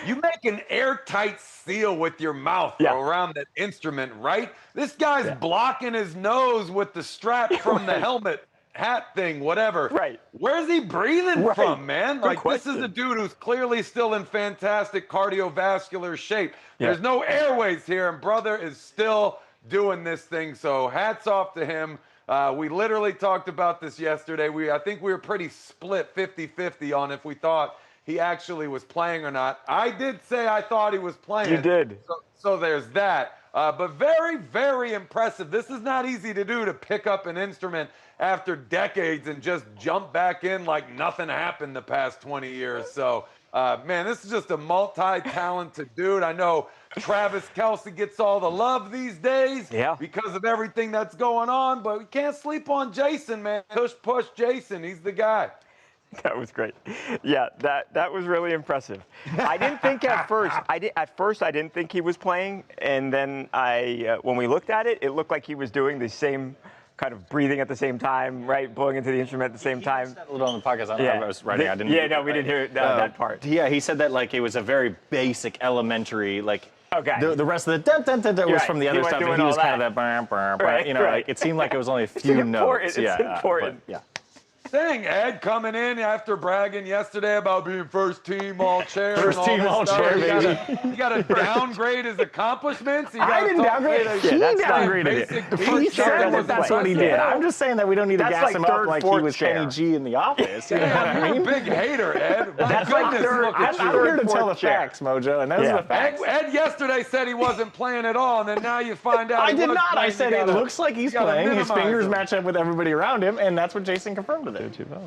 You make an airtight seal with your mouth around that instrument, right? This guy's blocking his nose with the strap from the helmet, hat thing, whatever. Right. Where's he breathing from, man? Good Like, question. this is a dude who's clearly still in fantastic cardiovascular shape. There's no airways here, and brother is still doing this thing. So hats off to him. We literally talked about this yesterday. I think we were pretty split 50-50 on if we thought he actually was playing or not. I did say I thought he was playing. You did. So there's that. But very, very impressive. This is not easy to do, to pick up an instrument after decades and just jump back in like nothing happened the past 20 years. So Man, this is just a multi-talented dude. I know Travis Kelce gets all the love these days because of everything that's going on, but we can't sleep on Jason, man. Push Jason. He's the guy. That was great. Yeah, that was really impressive. I didn't think at first. At first I didn't think he was playing, and then when we looked at it, it looked like he was doing the same kind of breathing at the same time, right? Blowing into the instrument at the same time. A little on the podcast. I was writing. I didn't. Yeah, no, we didn't hear that part. Yeah, he said that like it was a very basic, elementary, like. Okay. The rest of the dun dun dun, dun was from the other stuff, and he was kind of that, you know, like it seemed like it was only a few notes. It's important. Yeah. Dang, Ed coming in after bragging yesterday about being first team all chair. First team all chair, baby. You got to downgrade his accomplishments. I didn't downgrade it. He downgraded it. He said that that's what he did. I'm just saying that we don't need to gas him up like he was Kenny G in the office. Yeah, you're a big hater, Ed. That's like I'm here to tell the facts, Mojo, and those are the facts. Ed yesterday said he wasn't playing at all, and then now you find out. I did not. I said it looks like he's playing. His fingers match up with everybody around him, and that's what Jason confirmed today.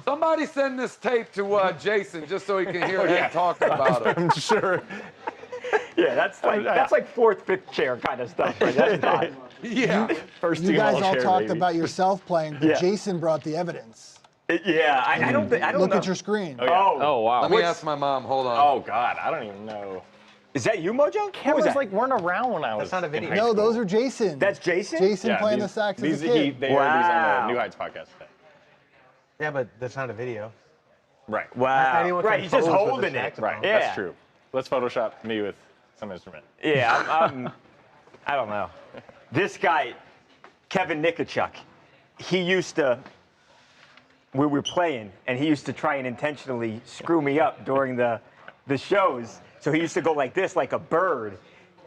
Somebody send this tape to Jason just so he can hear Ed talking about it. I'm sure. Yeah, that's like fourth, fifth chair kind of stuff. Right? That's not. Yeah. First you guys all talked about yourself playing, but Jason brought the evidence. Yeah, I don't Look know. at your screen. Oh wow. Let me ask my mom. Hold on. Oh God, I don't even know. Is that you, Mojo? Cameras like weren't around when I was. That's not a video. No, those are Jason. That's Jason? Jason playing the sax as a kid. They heard these on the New Heights podcast today. Yeah, but that's not a video. Right. Wow. Right, he's just holding it. Right, Yeah. that's true. Let's Photoshop me with some instrument. Yeah, I don't know. This guy, Kevin Nikachuk, he used to, we were playing, and he used to try and intentionally screw me up during the shows. So he used to go like this, like a bird.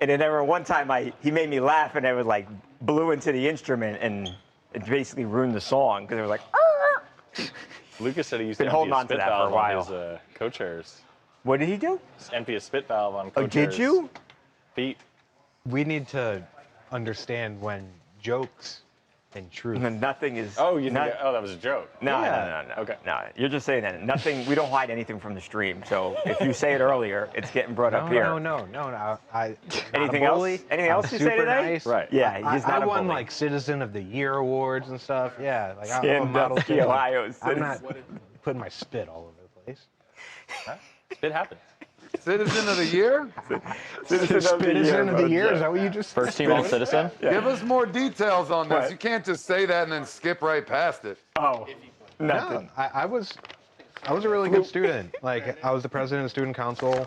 And then there one time he made me laugh, and I was like blew into the instrument, and it basically ruined the song because they were like, Lucas said he used Been to holding empty a on to spit that for a valve while. on his co-chairs. What did he do? Empty a spit valve on Oh, co-chairs. did you? Feet. We need to understand when jokes and truth. Nothing is. Oh, that was a joke. No. Okay. No, you're just saying that. Nothing. We don't hide anything from the stream. So if you say it earlier, it's getting brought up here. No. Anything else? Anything else you say today? Nice. Right. Yeah, he's not I a won bully. like Citizen of the Year awards and stuff. Yeah, like I'm a Stand model up, kid. Ohio I'm not putting my spit all over the place. Huh? Spit happens. Citizen of the Year? Citizen of the Year? Is that what you just said? First team all citizen. Give us more details on this. What? You can't just say that and then skip right past it. Oh, nothing. No, I was a really good student. Like I was the president of student council.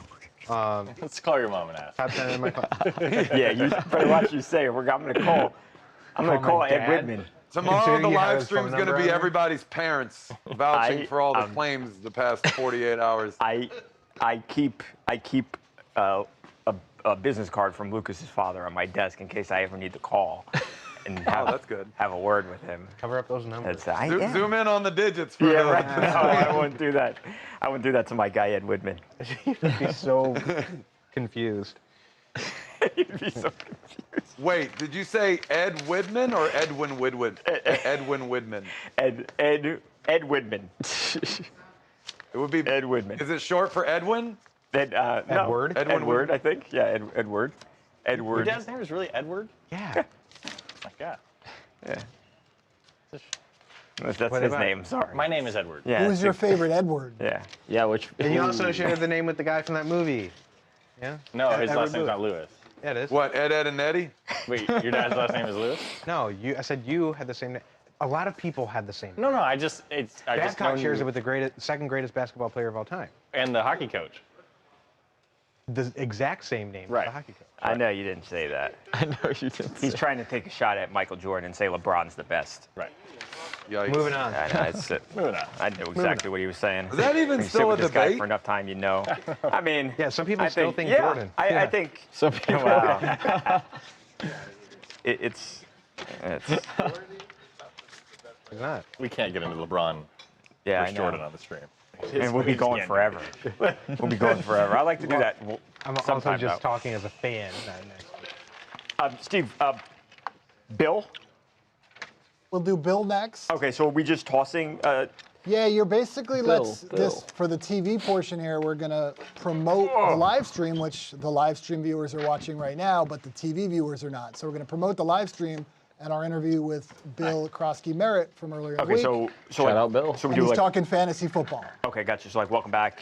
Let's call your mom and ask. Top 10 in my class. Yeah, you better watch what you say. I'm gonna call. I'm gonna call Ed Whitman. Tomorrow, the You have live his stream's phone going to number be on there? everybody's parents vouching for all the claims the past 48 hours. I keep a business card from Lucas's father on my desk in case I ever need to call and that's good. have a word with him. Cover up those numbers. Zoom in on the digits for Yeah, the- right. No, I wouldn't do that. I wouldn't do that to my guy Ed Whitman. You'd be so confused. You'd be so confused. Wait, did you say Ed Widman or Edwin Widwin? Edwin Widman. Ed Whitman. It would be Ed Whitman. Is it short for Edwin? No. Edward? Edward, I think. Yeah, Edward. Edward. Your dad's name is really Edward? Yeah. My God. Yeah. That's his about- name. Sorry. My name is Edward. Yeah. Who was your favorite Edward? Yeah. Yeah, which. And you also shared the name with the guy from that movie. Yeah? No, his Edward last name's Lewis. not Lewis. Yeah, it is. What, Ed, and Eddie? Wait, your dad's last name is Lewis? No, I said you had the same name. A lot of people had the same name. No, I just Babcock know shares you- it with the second greatest basketball player of all time. and the hockey coach. The exact same name Right. as the hockey coach. I know you didn't say that. I know you didn't. He's trying to take a shot at Michael Jordan and say LeBron's the best. Right. Yikes. Moving on. I know. It's, Moving on. I knew exactly what he was saying. Is that even When you sit still a with this guy debate? for enough time, you know. I mean, Yeah, some people I still think yeah, Jordan. I Yeah. think Some people. wow. It's He's not. We can't get into LeBron yeah, I versus know. Jordan on the stream. And we'll be going forever. We'll be going forever. I like to do that. I'm also sometime, just though. talking as a fan. Not next. Steve, Bill. We'll do Bill next. Okay, so are we just tossing Yeah, you're basically this for the TV portion here. We're gonna promote the live stream, which the live stream viewers are watching right now, but the TV viewers are not. So we're gonna promote the live stream and our interview with Bill Krosky-Merritt from earlier in the week. So shout out Bill. So he's talking fantasy football. Okay, gotcha. So welcome back.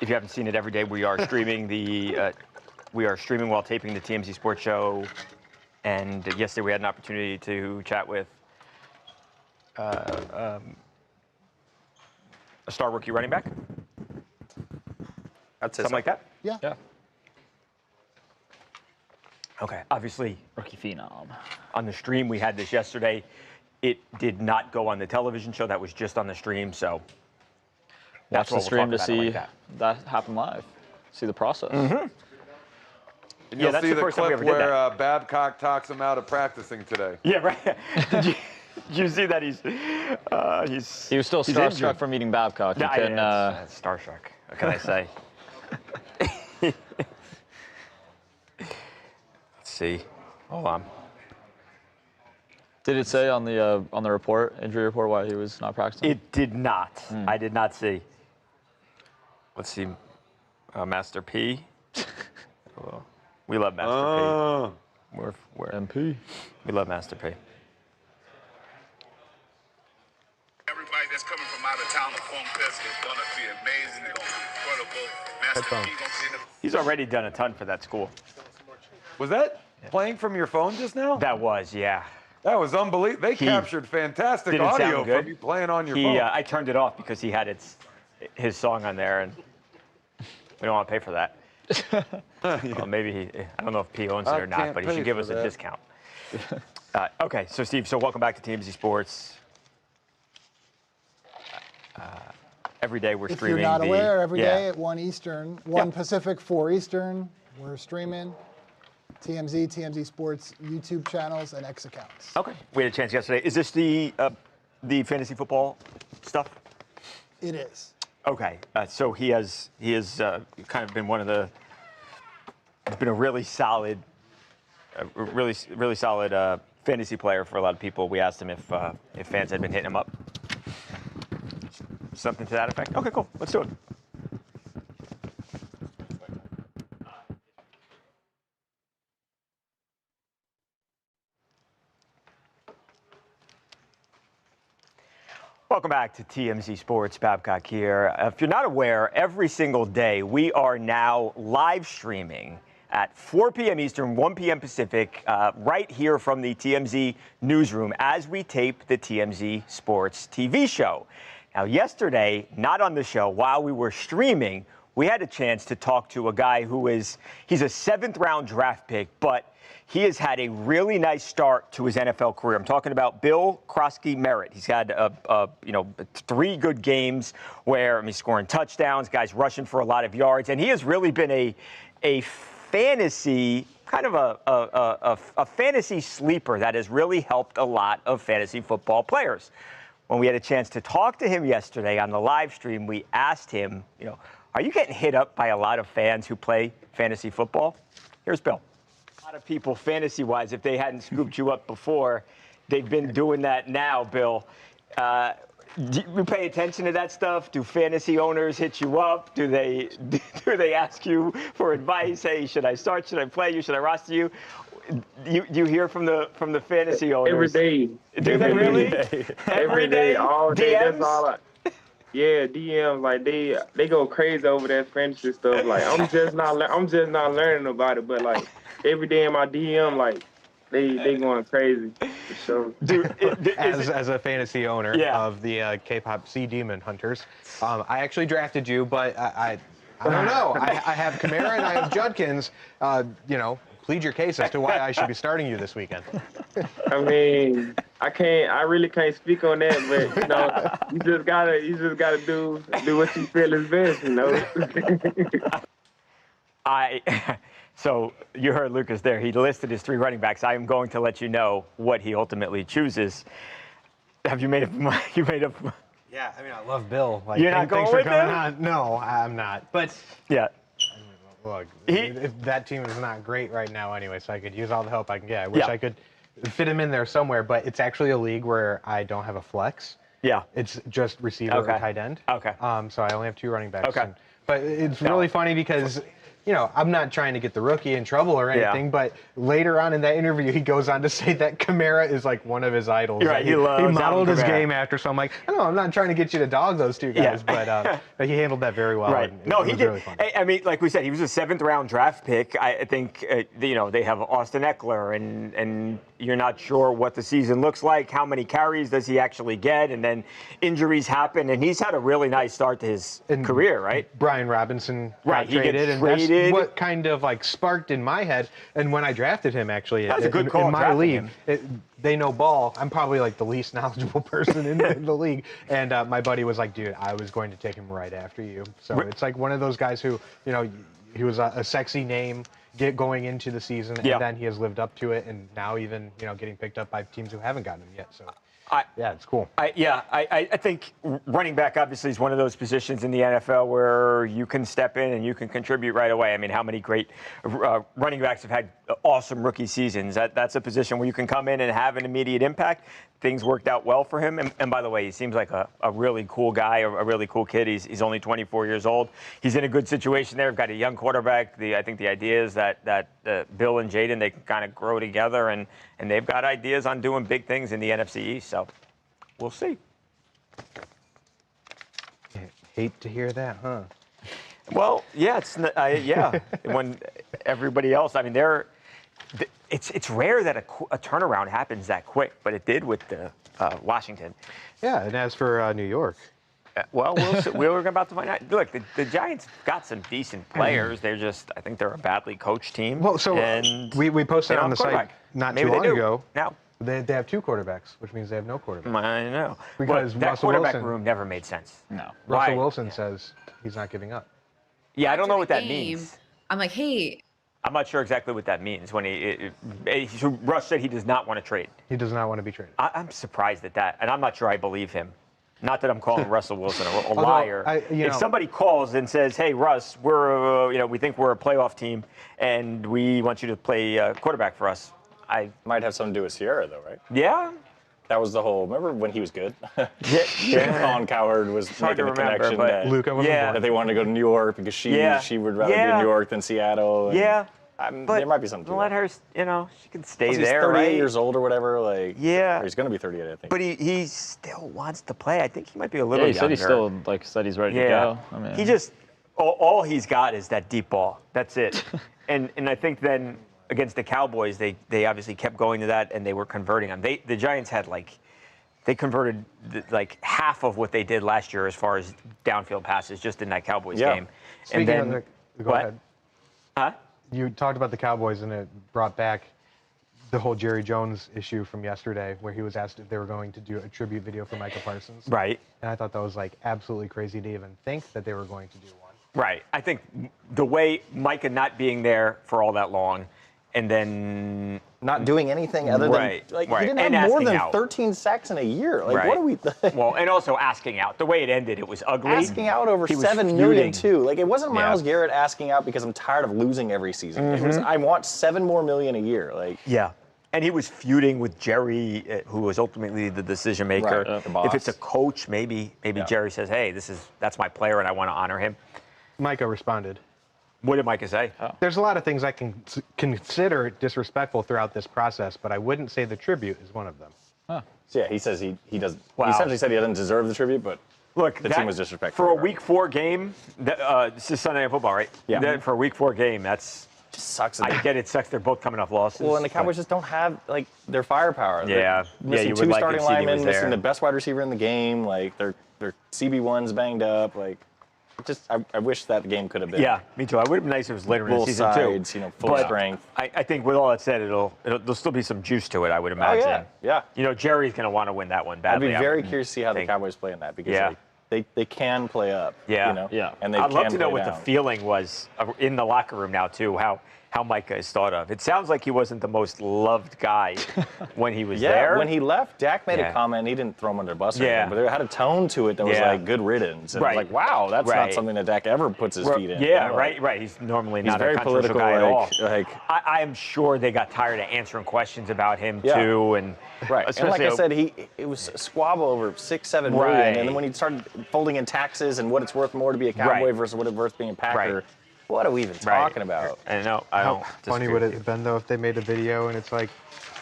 If you haven't seen it every day, we are streaming while taping the TMZ Sports show. And yesterday we had an opportunity to chat with a star rookie running back. That's something like that. Yeah. Okay. Obviously, rookie phenom. On the stream, we had this yesterday. It did not go on the television show. That was just on the stream. So watch the stream to see that happen live. See the process. Mm-hmm. And you'll see the clip where Babcock talks him out of practicing today. Yeah, right. Did you see that he was still starstruck from meeting Babcock. Yeah, starstruck. What can I say? Let's see. Hold on. Did it say on the report, injury report, why he was not practicing? It did not. I did not see. Let's see. Master P. We love Master P. We're MP. We love Master P. Everybody that's coming from out of town to Funk Fest is going to be amazing. They're going to be incredible. Master P going to see them. He's already done a ton for that school. Was that playing from your phone just now? That was, yeah. That was unbelievable. They captured fantastic audio from you playing on your phone. I turned it off because he had his song on there, and we don't want to pay for that. Well, maybe I don't know if P owns it or not, but he should give us a discount. Okay, so Steve, welcome back to TMZ Sports. Every day we're streaming. If you're not aware, every day at 1 Eastern, 1 Pacific, 4 Eastern, we're streaming TMZ, TMZ Sports YouTube channels, and X accounts. Okay, we had a chance yesterday. Is this the fantasy football stuff? It is. Okay, so he has kind of been been a really solid, really solid fantasy player for a lot of people. We asked him if fans had been hitting him up. Something to that effect. Okay, cool. Let's do it. Welcome back to TMZ Sports. Babcock here. If you're not aware, every single day we are now live streaming at 4 p.m. Eastern, 1 p.m. Pacific, right here from the TMZ Newsroom as we tape the TMZ Sports TV show. Now, yesterday, not on the show, while we were streaming, we had a chance to talk to a guy he's a 7th-round draft pick, but he has had a really nice start to his NFL career. I'm talking about Bill Krosky-Merritt. He's had 3 good games where he's scoring touchdowns, guys rushing for a lot of yards, and he has really been a fantasy kind of a fantasy sleeper that has really helped a lot of fantasy football players. When we had a chance to talk to him yesterday on the live stream, we asked him, are you getting hit up by a lot of fans who play fantasy football? Here's Bill. A lot of people, fantasy-wise, if they hadn't scooped you up before, they've been doing that now, Bill. Do you pay attention to that stuff? Do fantasy owners hit you up? Do they ask you for advice? Hey, should I start? Should I play you? Should I roster you? You hear from the fantasy owners every day. Do they really? Every day, all day. DMs? That's all. Yeah, DMs like they go crazy over that fantasy stuff. Like I'm just not learning about it, but like every day in my DM, like they going crazy. So, dude, as a fantasy owner of the K-pop Sea Demon Hunters, I actually drafted you, but I don't know. I have Kamara and I have Judkins. Plead your case as to why I should be starting you this weekend. I mean, I really can't speak on that, but you just gotta do what you feel is best, So you heard Lucas there. He listed his 3 running backs. I am going to let you know what he ultimately chooses. Have you made up? Yeah, I mean, I love Bill. Like, you're not going with him? No, I'm not. But yeah. Look, that team is not great right now anyway, so I could use all the help I can get. I wish I could fit him in there somewhere, but it's actually a league where I don't have a flex. Yeah. It's just receiver or tight end. Okay. So I only have 2 running backs. Okay. But it's really funny because, I'm not trying to get the rookie in trouble or anything, but later on in that interview, he goes on to say that Kamara is like one of his idols. You're right. He modeled his Kamara. game after. So I'm like, no, I'm not trying to get you to dog those 2 guys, but he handled that very well. Right. No, he did. Really funny. I mean, like we said, he was a 7th-round draft pick. I think, they have Austin Eckler, and you're not sure what the season looks like. How many carries does he actually get? And then injuries happen, and he's had a really nice start to his career, right? Brian Robinson got he traded, gets and traded. that's what kind of like sparked in my head. And when I drafted him, actually, that was a good call in my drafting league, they know ball. I'm probably like the least knowledgeable person in the league. And my buddy was like, dude, I was going to take him right after you. So it's like one of those guys who, he was a sexy name going into the season, and then he has lived up to it, and now even getting picked up by teams who haven't gotten him yet. So it's cool. I think running back obviously is one of those positions in the NFL where you can step in and you can contribute right away. I mean, how many great running backs have had awesome rookie seasons? That's a position where you can come in and have an immediate impact. Things worked out well for him. And by the way, he seems like a really cool guy, a really cool kid. He's only 24 years old. He's in a good situation there. We've got a young quarterback. I think the idea is that Bill and Jaden, they can kind of grow together, and they've got ideas on doing big things in the NFC East. So we'll see. Hate to hear that, huh? Well, yeah, when everybody else, I mean, it's rare that a turnaround happens that quick, but it did with Washington. Yeah, and as for New York, well, we'll see. We're about to find out. Look, the Giants got some decent players. I think they're a badly coached team. Well, so we posted on the site not too long ago. Now they have 2 quarterbacks, which means they have no quarterback. I know. Because that Russell quarterback Wilson, room never made sense. No. Russell Wilson says he's not giving up. Yeah, I don't know what that means. I'm like, hey. I'm not sure exactly what that means. When Russ said he does not want to trade. He does not want to be traded. I'm surprised at that, and I'm not sure I believe him. Not that I'm calling Russell Wilson a liar. If somebody calls and says, "Hey, Russ, we think we're a playoff team, and we want you to play quarterback for us," I might have something to do with Sierra, though, right? Yeah. That was the whole. Remember when he was good? Yeah. Colin Cowherd was making the connection that Luka wasn't born. That they wanted to go to New York because she would rather be in New York than Seattle. And there might be something to let that. her, she can stay He's there, 38 years old or whatever. Or he's going to be 38, I think. But he still wants to play. I think he might be a little younger. younger. He said he's ready to go. I mean, he just all he's got is that deep ball. That's it. and I think then against the Cowboys, they obviously kept going to that, and they were converting them. The Giants had they converted half of what they did last year as far as downfield passes just in that Cowboys game. Speaking and then go ahead. Huh? You talked about the Cowboys, and it brought back the whole Jerry Jones issue from yesterday, where he was asked if they were going to do a tribute video for Micah Parsons. Right. And I thought that was absolutely crazy to even think that they were going to do one. Right. I think the way Micah not being there for all that long, and then not doing anything other than he didn't have more than 13 sacks in a year. What are we? Well, and also asking out. The way it ended, it was ugly. Asking out over $7 million too. It wasn't Myles Garrett asking out because I'm tired of losing every season. It was I want $7 more million a year. Yeah. And he was feuding with Jerry, who was ultimately the decision maker. Right, if it's a coach, maybe Jerry says, "Hey, that's my player, and I want to honor him." Micah responded. What did Micah say? There's a lot of things I can consider disrespectful throughout this process, but I wouldn't say the tribute is one of them. So yeah, he says he doesn't. Wow. He essentially said he doesn't deserve the tribute, but look, the team was disrespectful. For a Week 4 game, this is Sunday Night Football, right? Yeah. For a Week 4 game, that's just sucks. I get it sucks. They're both coming off losses. Well, and the Cowboys just don't have their firepower. Yeah, missing you two would like starting if CD linemen, was there. missing the best wide receiver in the game. Their CB1's banged up. I wish that game could have been. Yeah, me too. I would have been nice if it was later in the season sides, too. Full strength. I think with all that said, there'll still be some juice to it. I would imagine. Oh, yeah. Jerry's going to want to win that one badly. I'd be very curious to see how the Cowboys play in that because they can play up. Yeah. You know? Yeah. And they I'd love can to know play what the down. feeling was in the locker room now, too, how Micah is thought of. It sounds like he wasn't the most loved guy when he was there. When he left, Dak made a comment. He didn't throw him under the bus or anything, but it had a tone to it that was like good riddance. And it was like, wow, that's not something that Dak ever puts his feet in. Yeah, right. He's normally not very a controversial political guy at all. I am sure they got tired of answering questions about him, too. And and like I said, it was a squabble over 6-7 million. And then when he started folding in taxes and what it's worth more to be a Cowboy versus what it's worth being a Packer, what are we even talking about? I know. I don't. Funny would it have been though if they made a video and it's like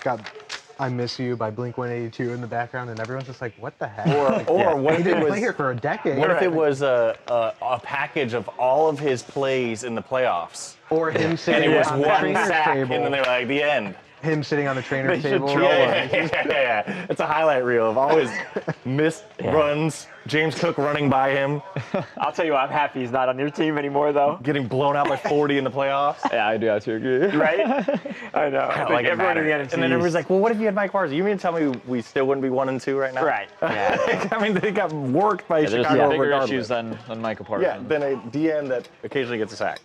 got "I Miss You" by Blink-182 in the background and everyone's just like, what the heck? Or what he if it didn't was play here for a decade? What if it was a package of all of his plays in the playoffs? Or him sitting and it was on the one trainer's sack, table. and then they were like, the end. Him sitting on the trainer's table. Yeah. It's a highlight reel of all his missed runs. James Cook running by him. I'll tell you what, I'm happy he's not on your team anymore, though. Getting blown out by 40 in the playoffs. Yeah, I do have to agree. Right? I know. I don't like everyone in the NFC. And then everyone's like, well, what if you had Mike Parsons? You mean to tell me we still wouldn't be 1-2 right now? Right. Yeah. I mean, they got worked by There's Chicago bigger regardless. issues than Micah Parsons. Yeah, than a DM that occasionally gets a sack.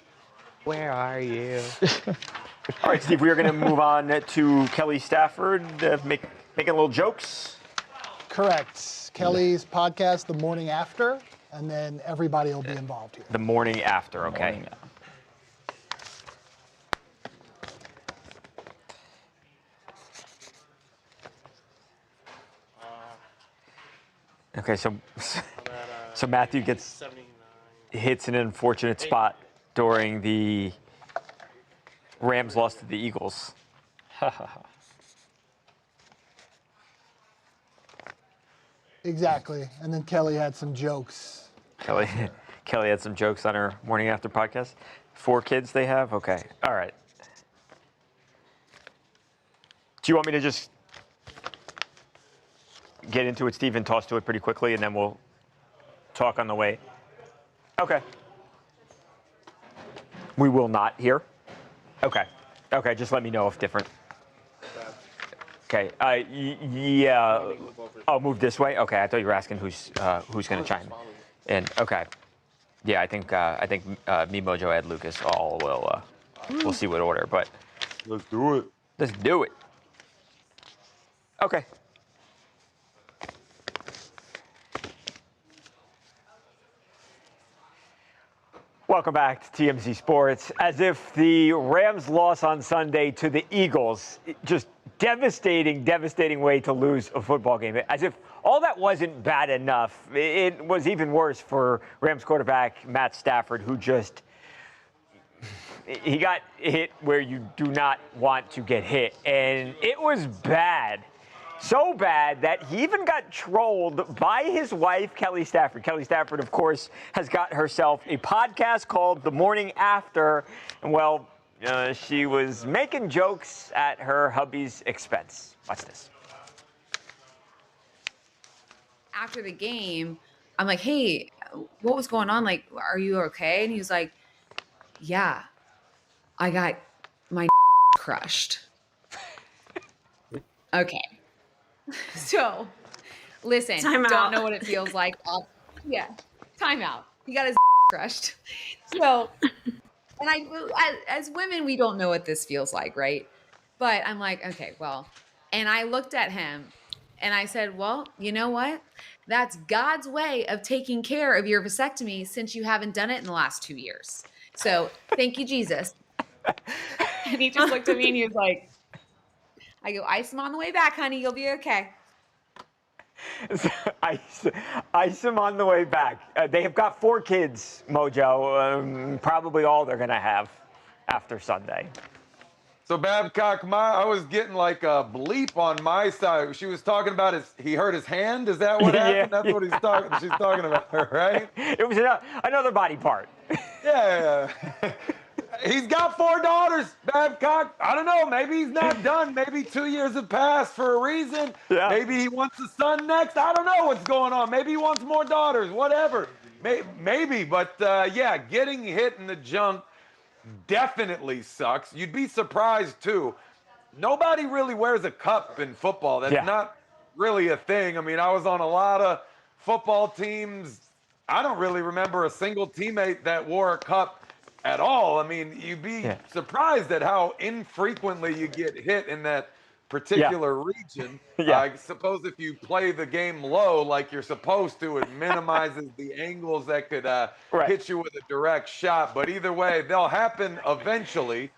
Where are you? All right, Steve, we are going to move on to Kelly Stafford, making little jokes. Correct. Kelly's podcast, The Morning After, and then everybody will be involved here. The morning after, okay. Okay, so Matthew hits an unfortunate spot during the Rams loss to the Eagles. Exactly. And then Kelly had some jokes. Kelly had some jokes on her morning after podcast. 4 kids they have? Okay. All right. Do you want me to just get into it, Steve, and toss to it pretty quickly, and then we'll talk on the way? Okay. We will not hear? Okay. Okay, just let me know if different. Okay. Yeah. Oh, move this way? Okay, I thought you were asking who's going to chime in. And okay. Yeah, I think me, Mojo, Ed, Lucas all will. We'll see what order, but let's do it. Let's do it. Okay. Welcome back to TMZ Sports. As if the Rams loss on Sunday to the Eagles, just devastating way to lose a football game. As if all that wasn't bad enough, it was even worse for Rams quarterback Matt Stafford, who he got hit where you do not want to get hit. And it was bad. So bad that he even got trolled by his wife, Kelly Stafford. Kelly Stafford, of course, has got herself a podcast called The Morning After. And, well, she was making jokes at her hubby's expense. Watch this. After the game, I'm like, hey, what was going on? Like, are you okay? And he was like, yeah, I got my crushed. Okay. So, listen, don't know what it feels like. Yeah, time out. He got his crushed. So, and as women, we don't know what this feels like, right? But I'm like, okay, well, and I looked at him and I said, well, you know what? That's God's way of taking care of your vasectomy since you haven't done it in the last 2 years. So, thank you, Jesus. And he just looked at me and he was like, I go, ice him on the way back, honey. You'll be okay. Ice him on the way back. They have got 4 kids, Mojo. Probably all they're going to have after Sunday. So Babcock, I was getting like a bleep on my side. She was talking about he hurt his hand. Is that what happened? That's what she's talking about, right? It was another body part. Yeah. He's got 4 daughters, Babcock. I don't know. Maybe he's not done. Maybe 2 years have passed for a reason. Yeah. Maybe he wants a son next. I don't know what's going on. Maybe he wants more daughters. Whatever. Maybe. But, yeah, getting hit in the junk definitely sucks. You'd be surprised, too. Nobody really wears a cup in football. That's not really a thing. I mean, I was on a lot of football teams I don't really remember a single teammate that wore a cup at all. I mean, you'd be surprised at how infrequently you get hit in that particular region. I suppose if you play the game low like you're supposed to, it minimizes the angles that could hit you with a direct shot. But either way, they'll happen eventually.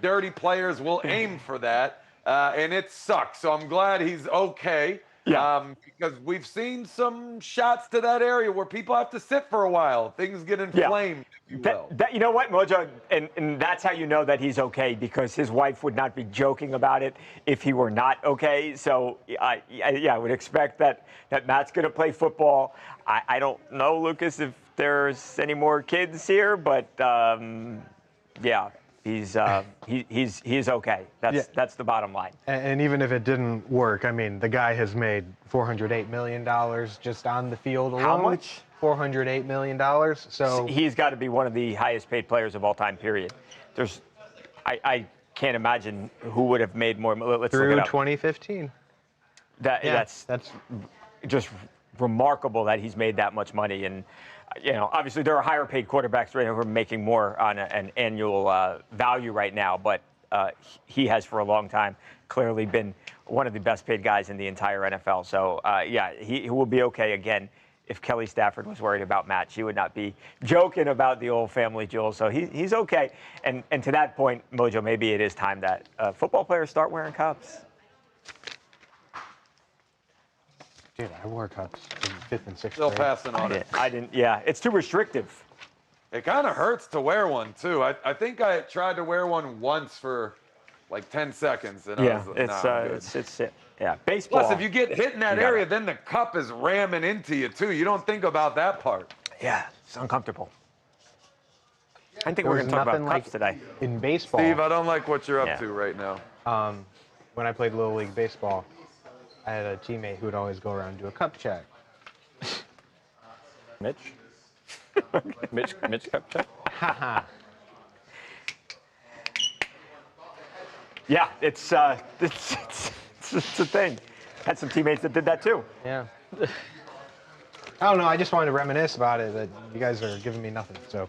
Dirty players will aim for that, and it sucks. So I'm glad he's okay. Because we've seen some shots to that area where people have to sit for a while. Things get inflamed, if you will. You know what, Mojo? And that's how you know that he's okay, because his wife would not be joking about it if he were not okay. So, I would expect that Matt's going to play football. I don't know, Lucas, if there's any more kids here, but he's okay. That's the bottom line. And even if it didn't work, I mean, the guy has made $408 million just on the field alone. How much? $408 million. So he's got to be one of the highest paid players of all time, period. I can't imagine who would have made more. Let's through look it up. 2015. That's just remarkable that he's made that much money. And obviously there are higher paid quarterbacks right now who are making more on an annual value right now, but he has for a long time clearly been one of the best paid guys in the entire NFL. So he will be okay again. If Kelce Stafford was worried about Matt, she would not be joking about the old family jewel. So he's okay. And to that point, Mojo, maybe it is time that football players start wearing cups. Dude, I wore cups in 5th and 6th Still grade. passing on it. I didn't. Yeah, it's too restrictive. It kind of hurts to wear one, too. I think I tried to wear one once for like 10 seconds. And I was like, it's baseball. Plus, if you get hit in that area, then the cup is ramming into you, too. You don't think about that part. Yeah, it's uncomfortable. I think we're going to talk about cups today. In baseball. Steve, I don't like what you're up to right now. When I played Little League Baseball, I had a teammate who would always go around and do a cup check. Mitch? Mitch cup check? Yeah, it's a thing. Had some teammates that did that too. Yeah. I don't know. I just wanted to reminisce about it. That you guys are giving me nothing. So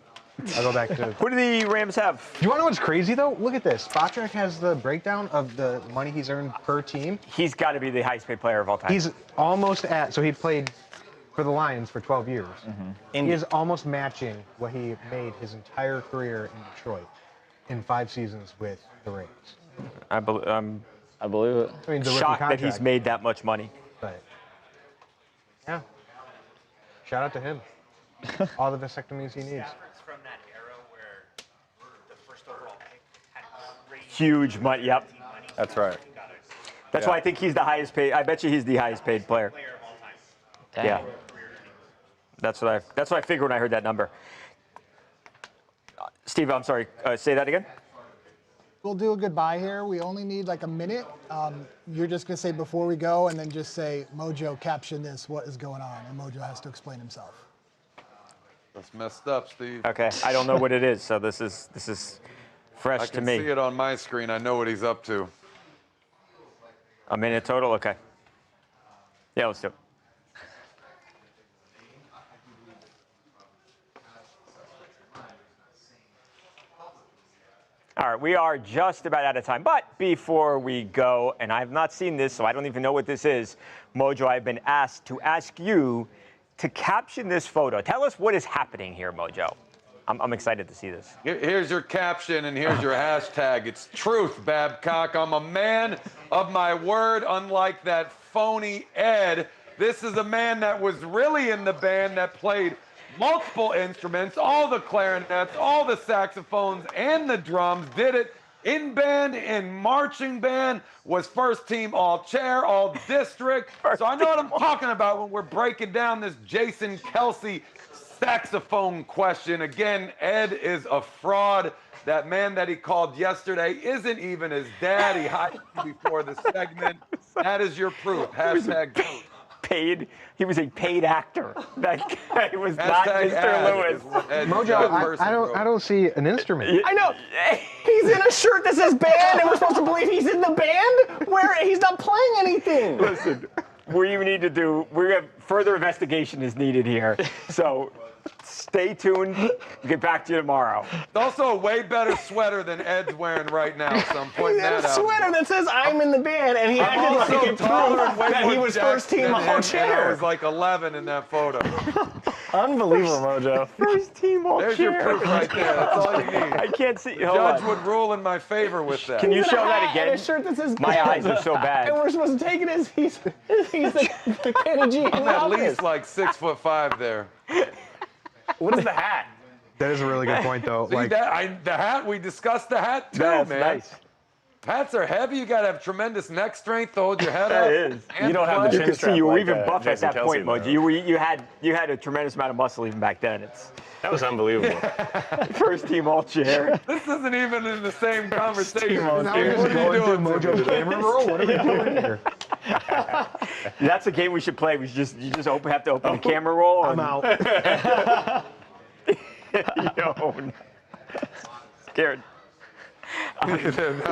I'll go back to. Who do the Rams have? Do you want to know what's crazy though? Look at this. Babcock has the breakdown of the money he's earned per team. He's got to be the highest paid player of all time. He's almost at. So he played for the Lions for 12 years. He is almost matching what he made his entire career in Detroit in 5 seasons with the Ravens. I believe it. I mean, the shocked rookie that he's made that much money. But yeah, shout out to him. All the vasectomies he needs. From that era where the first overall pick had Huge money. Yep. That's right. That's why I think he's the highest paid. I bet you he's the highest paid player. Yeah. That's what I figured when I heard that number. Steve, I'm sorry. Say that again. We'll do a goodbye here. We only need like a minute. You're just gonna say before we go, and then just say, Mojo, caption this. What is going on? And Mojo has to explain himself. That's messed up, Steve. Okay. I don't know what it is, so this is fresh to me. I can see it on my screen. I know what he's up to. A minute total. Okay. Yeah, let's do it. All right, we are just about out of time. But before we go, and I've not seen this, so I don't even know what this is, Mojo, I've been asked to ask you to caption this photo. Tell us what is happening here, Mojo. I'm excited to see this. Here's your caption and here's your hashtag. It's truth, Babcock. I'm a man of my word, unlike that phony Ed. This is a man that was really in the band that played multiple instruments, all the clarinets, all the saxophones, and the drums, did it in band, in marching band, was first team all chair, all district. So I know what I'm talking about when we're breaking down this Jason Kelce saxophone question. Again, Ed is a fraud. That man that he called yesterday isn't even his dad. He hired him before the segment. That is your proof. Hashtag truth. He was a paid actor. That guy was not Mr. Lewis. Mojo, I don't see an instrument. I know. He's in a shirt that says band, and we're supposed to believe he's in the band where he's not playing anything. Listen, we need to do. We have further investigation is needed here. So stay tuned. We'll get back to you tomorrow. It's also a way better sweater than Ed's wearing right now, so I'm pointing that out. A sweater that says I'm in the band, and he acted like it proved that he was first team all chair. I was like 11 in that photo. Unbelievable, Mojo. First team all There's chair. your proof right there. That's all you need. I can't see. The judge would rule in my favor with that. Can you show that again? And a shirt that says My eyes are so bad. And we're supposed to take it as he's the Kenny G in I'm the at office. least like 6'5" there. What is the hat? That is a really good point, though. See, Like, the hat, we discussed the hat too, That's man. nice. Hats are heavy. You got to have tremendous neck strength to hold your head up. That is. And You don't have the flex. chin You can strap see you were like, even buff at Jason that point, Kelce, Mojo. though. You had a tremendous amount of muscle even back then. That was unbelievable. First team all chair. This isn't even in the same conversation. now we're just going through Mojo's camera roll. What are we doing here? That's a game we should play. You just have to open the camera roll. I'm out. Yo, scared.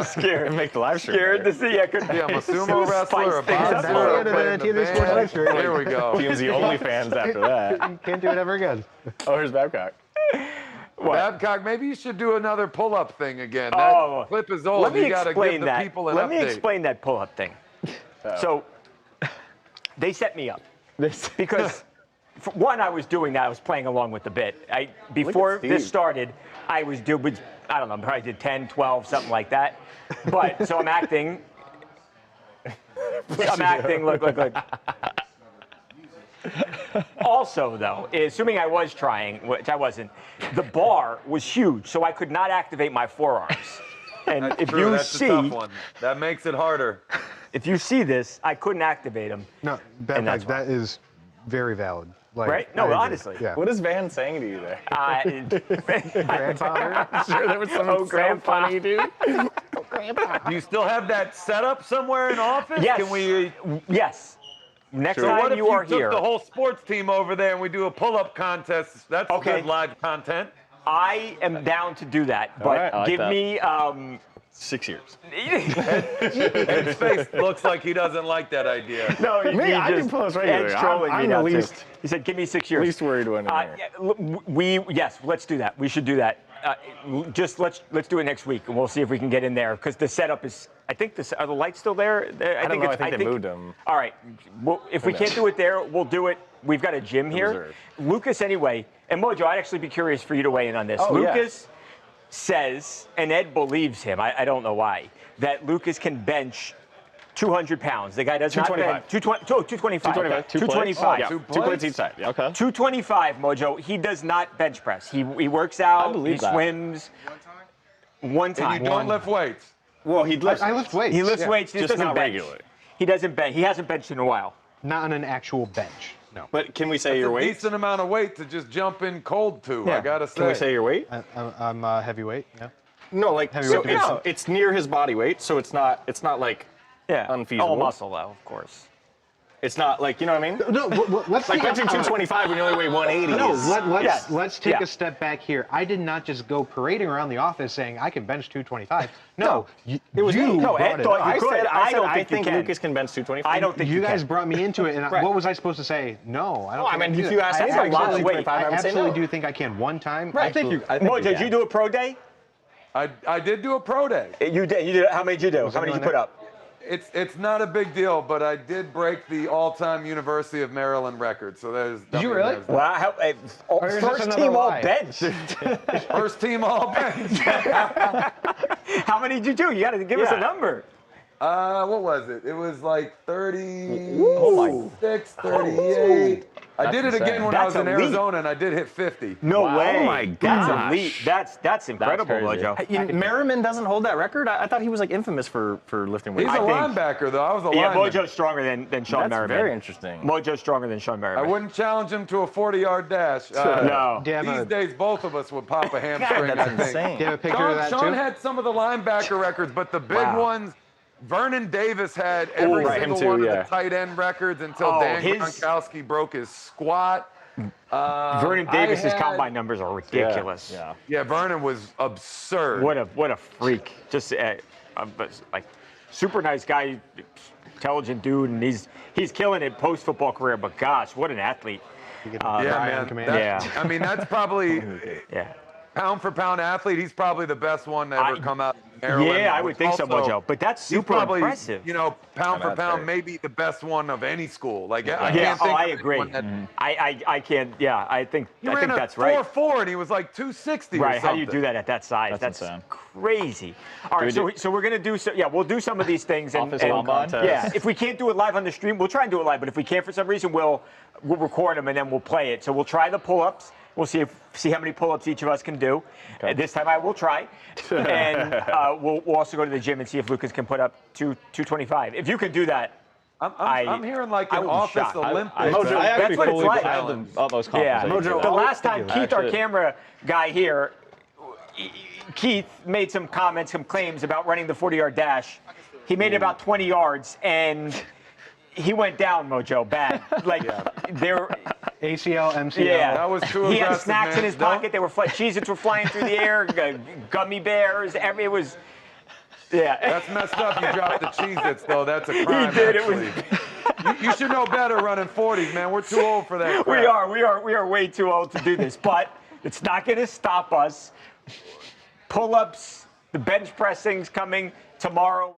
Scared. Make the live stream. Scared to see. I couldn't. Yeah, I'm a sumo wrestler, a Spice things boxer, up. playing the TMZ Sports band. live stream. Here we go. TMZ only fans after that. You can't do it ever again. Oh, here's Babcock. Babcock, maybe you should do another pull-up thing again. Oh. That clip is old. Let me You got to explain give the that. people an Let me update. explain that pull-up thing. So they set me up because, for one, I was doing that. I was playing along with the bit. Before this started, I was doing, I don't know, probably did 10, 12, something like that. But so I'm acting. Look. Also, though, assuming I was trying, which I wasn't, the bar was huge, so I could not activate my forearms. And That's if true. you That's see, a tough one. That makes it harder. if you see this, I couldn't activate them. No, And that's that is very valid. Like, Right? No, I agree. honestly. Yeah. What is Van saying to you there? Grandfather? I'm sure there was something so Grandpa. funny, dude. Do you still have that set up somewhere in office? Yes. Can we? Yes. Next So what time if you are took here, the whole sports team over there and we do a pull-up contest? That's Okay. good live content. I am down to do that. But right, I like give that. me 6 years. Ed's face looks like he doesn't like that idea. No, Me, I can post regularly. Ed's trolling I'm me the now, too. least- He said, give me 6 years. Least worried one in here. Yes, let's do that. We should do that. Just let's do it next week, and we'll see if we can get in there because the setup is. I think are the lights still there? I don't know. I think they moved them. All right. Well, if we can't do it there, we'll do it. We've got a gym here. Reserve. Lucas, anyway, and Mojo, I'd actually be curious for you to weigh in on this. Oh, yeah. Lucas says, and Ed believes him. I don't know why. That Lucas can bench 200 pounds. The guy does not bench 225. 225. 2 plates each side. Yeah. Okay. 225, Mojo. He does not bench press. He works out. I believe he that. swims. One time. And you don't lift weights. Well, he lifts. I lift weights. He lifts yeah. weights. He Just doesn't not bench. regularly. He doesn't bench. He hasn't benched in a while. Not on an actual bench. No. But can we say It's your a weight? decent amount of weight to just jump in cold to. Yeah. I gotta say. Can we say your weight? I'm heavyweight. Yeah. No, like Heavyweight so division. it's near his body weight, so it's not like unfeasible. All muscle, though, of course. It's not like, you know what I mean? No, let's Like take benching 225 when you only weigh 180. No, is- let's take a step back here. I did not just go parading around the office saying I can bench 225. No, it was you me. brought Ed it thought up. you could. I don't think think you can. Lucas can bench 225. I don't think You guys can. brought me into it, and Right. what was I supposed to say? No, I don't. Well, think I mean, can do if that. you asked I me for a lot of absolutely- weight, I would say absolutely no. do think I can one time. Right. Absolutely. Mojo, did you do a pro day? I did do a pro day. You did. You did. How many did you do? How many did you put up? It's not a big deal, but I did break the all-time University of Maryland record. So there's. Did you really? Wow. Or is this First another team all lie? bench. First team all bench. How many did you do? You got to give us a number. What was it? It was like 36, 38. I did it again when I was in Arizona, and I did hit 50. No way. Oh my That's gosh. elite. That's incredible, crazy. Mojo. Merriman doesn't hold that record? I thought he was like infamous for lifting weights. He's a linebacker, though. I was a lineman. Mojo's stronger than Sean That's Merriman. very interesting. Mojo's stronger than Sean Merriman. I wouldn't challenge him to a 40-yard dash. No. These days, both of us would pop a hamstring, that's I think. insane. Do you have a picture of that Sean too? had some of the linebacker records, but the big Wow. ones, Vernon Davis had every right, single him too, one yeah. of the tight end records until Dan Gronkowski broke his squat. Vernon Davis's I had- combine numbers are ridiculous. Yeah, Vernon was absurd. What a freak. Just like super nice guy. intelligent dude, and he's killing it post-football career. But gosh, what an athlete! Yeah, man. I mean, that's probably pound for pound athlete. He's probably the best one to ever come out of Maryland. Yeah, I would think so, Mojo. But that's super probably, impressive. You know, pound for pound, maybe the best one of any school. Like, I Yeah, can't think I of agree. anyone that- I can't. Yeah, I think that's right. 4.4 and he was like 260 Right? or How do you something. do that at that size? That's insane. crazy. All right, so we're gonna do we'll do some of these things. Office contest. Yeah, if we can't do it live on the stream, we'll try and do it live. But if we can't for some reason, we'll record them and then we'll play it. So we'll try the pull-ups. We'll see how many pull-ups each of us can do. Okay. This time I will try, and we'll also go to the gym and see if Lucas can put up 225. If you can do that. I'm hearing like an office Olympics. That's what it's like. I have the utmost confidence. The last time Keith, our camera guy here, Keith made some comments, some claims about running the 40-yard dash. He made it about 20 yards, and he went down, Mojo, bad. Like, there. ACL, MCL. Yeah, that was too He aggressive, had snacks man. in his pocket. They were Cheez-Its were flying through the air. Gummy bears. It was. Yeah. That's messed up. You dropped the Cheez-Its, though. That's a crime. He did. Actually. You should know better running 40s, man. We're too old for that. We are way too old to do this, but it's not going to stop us. Pull-ups, the bench pressing's coming tomorrow.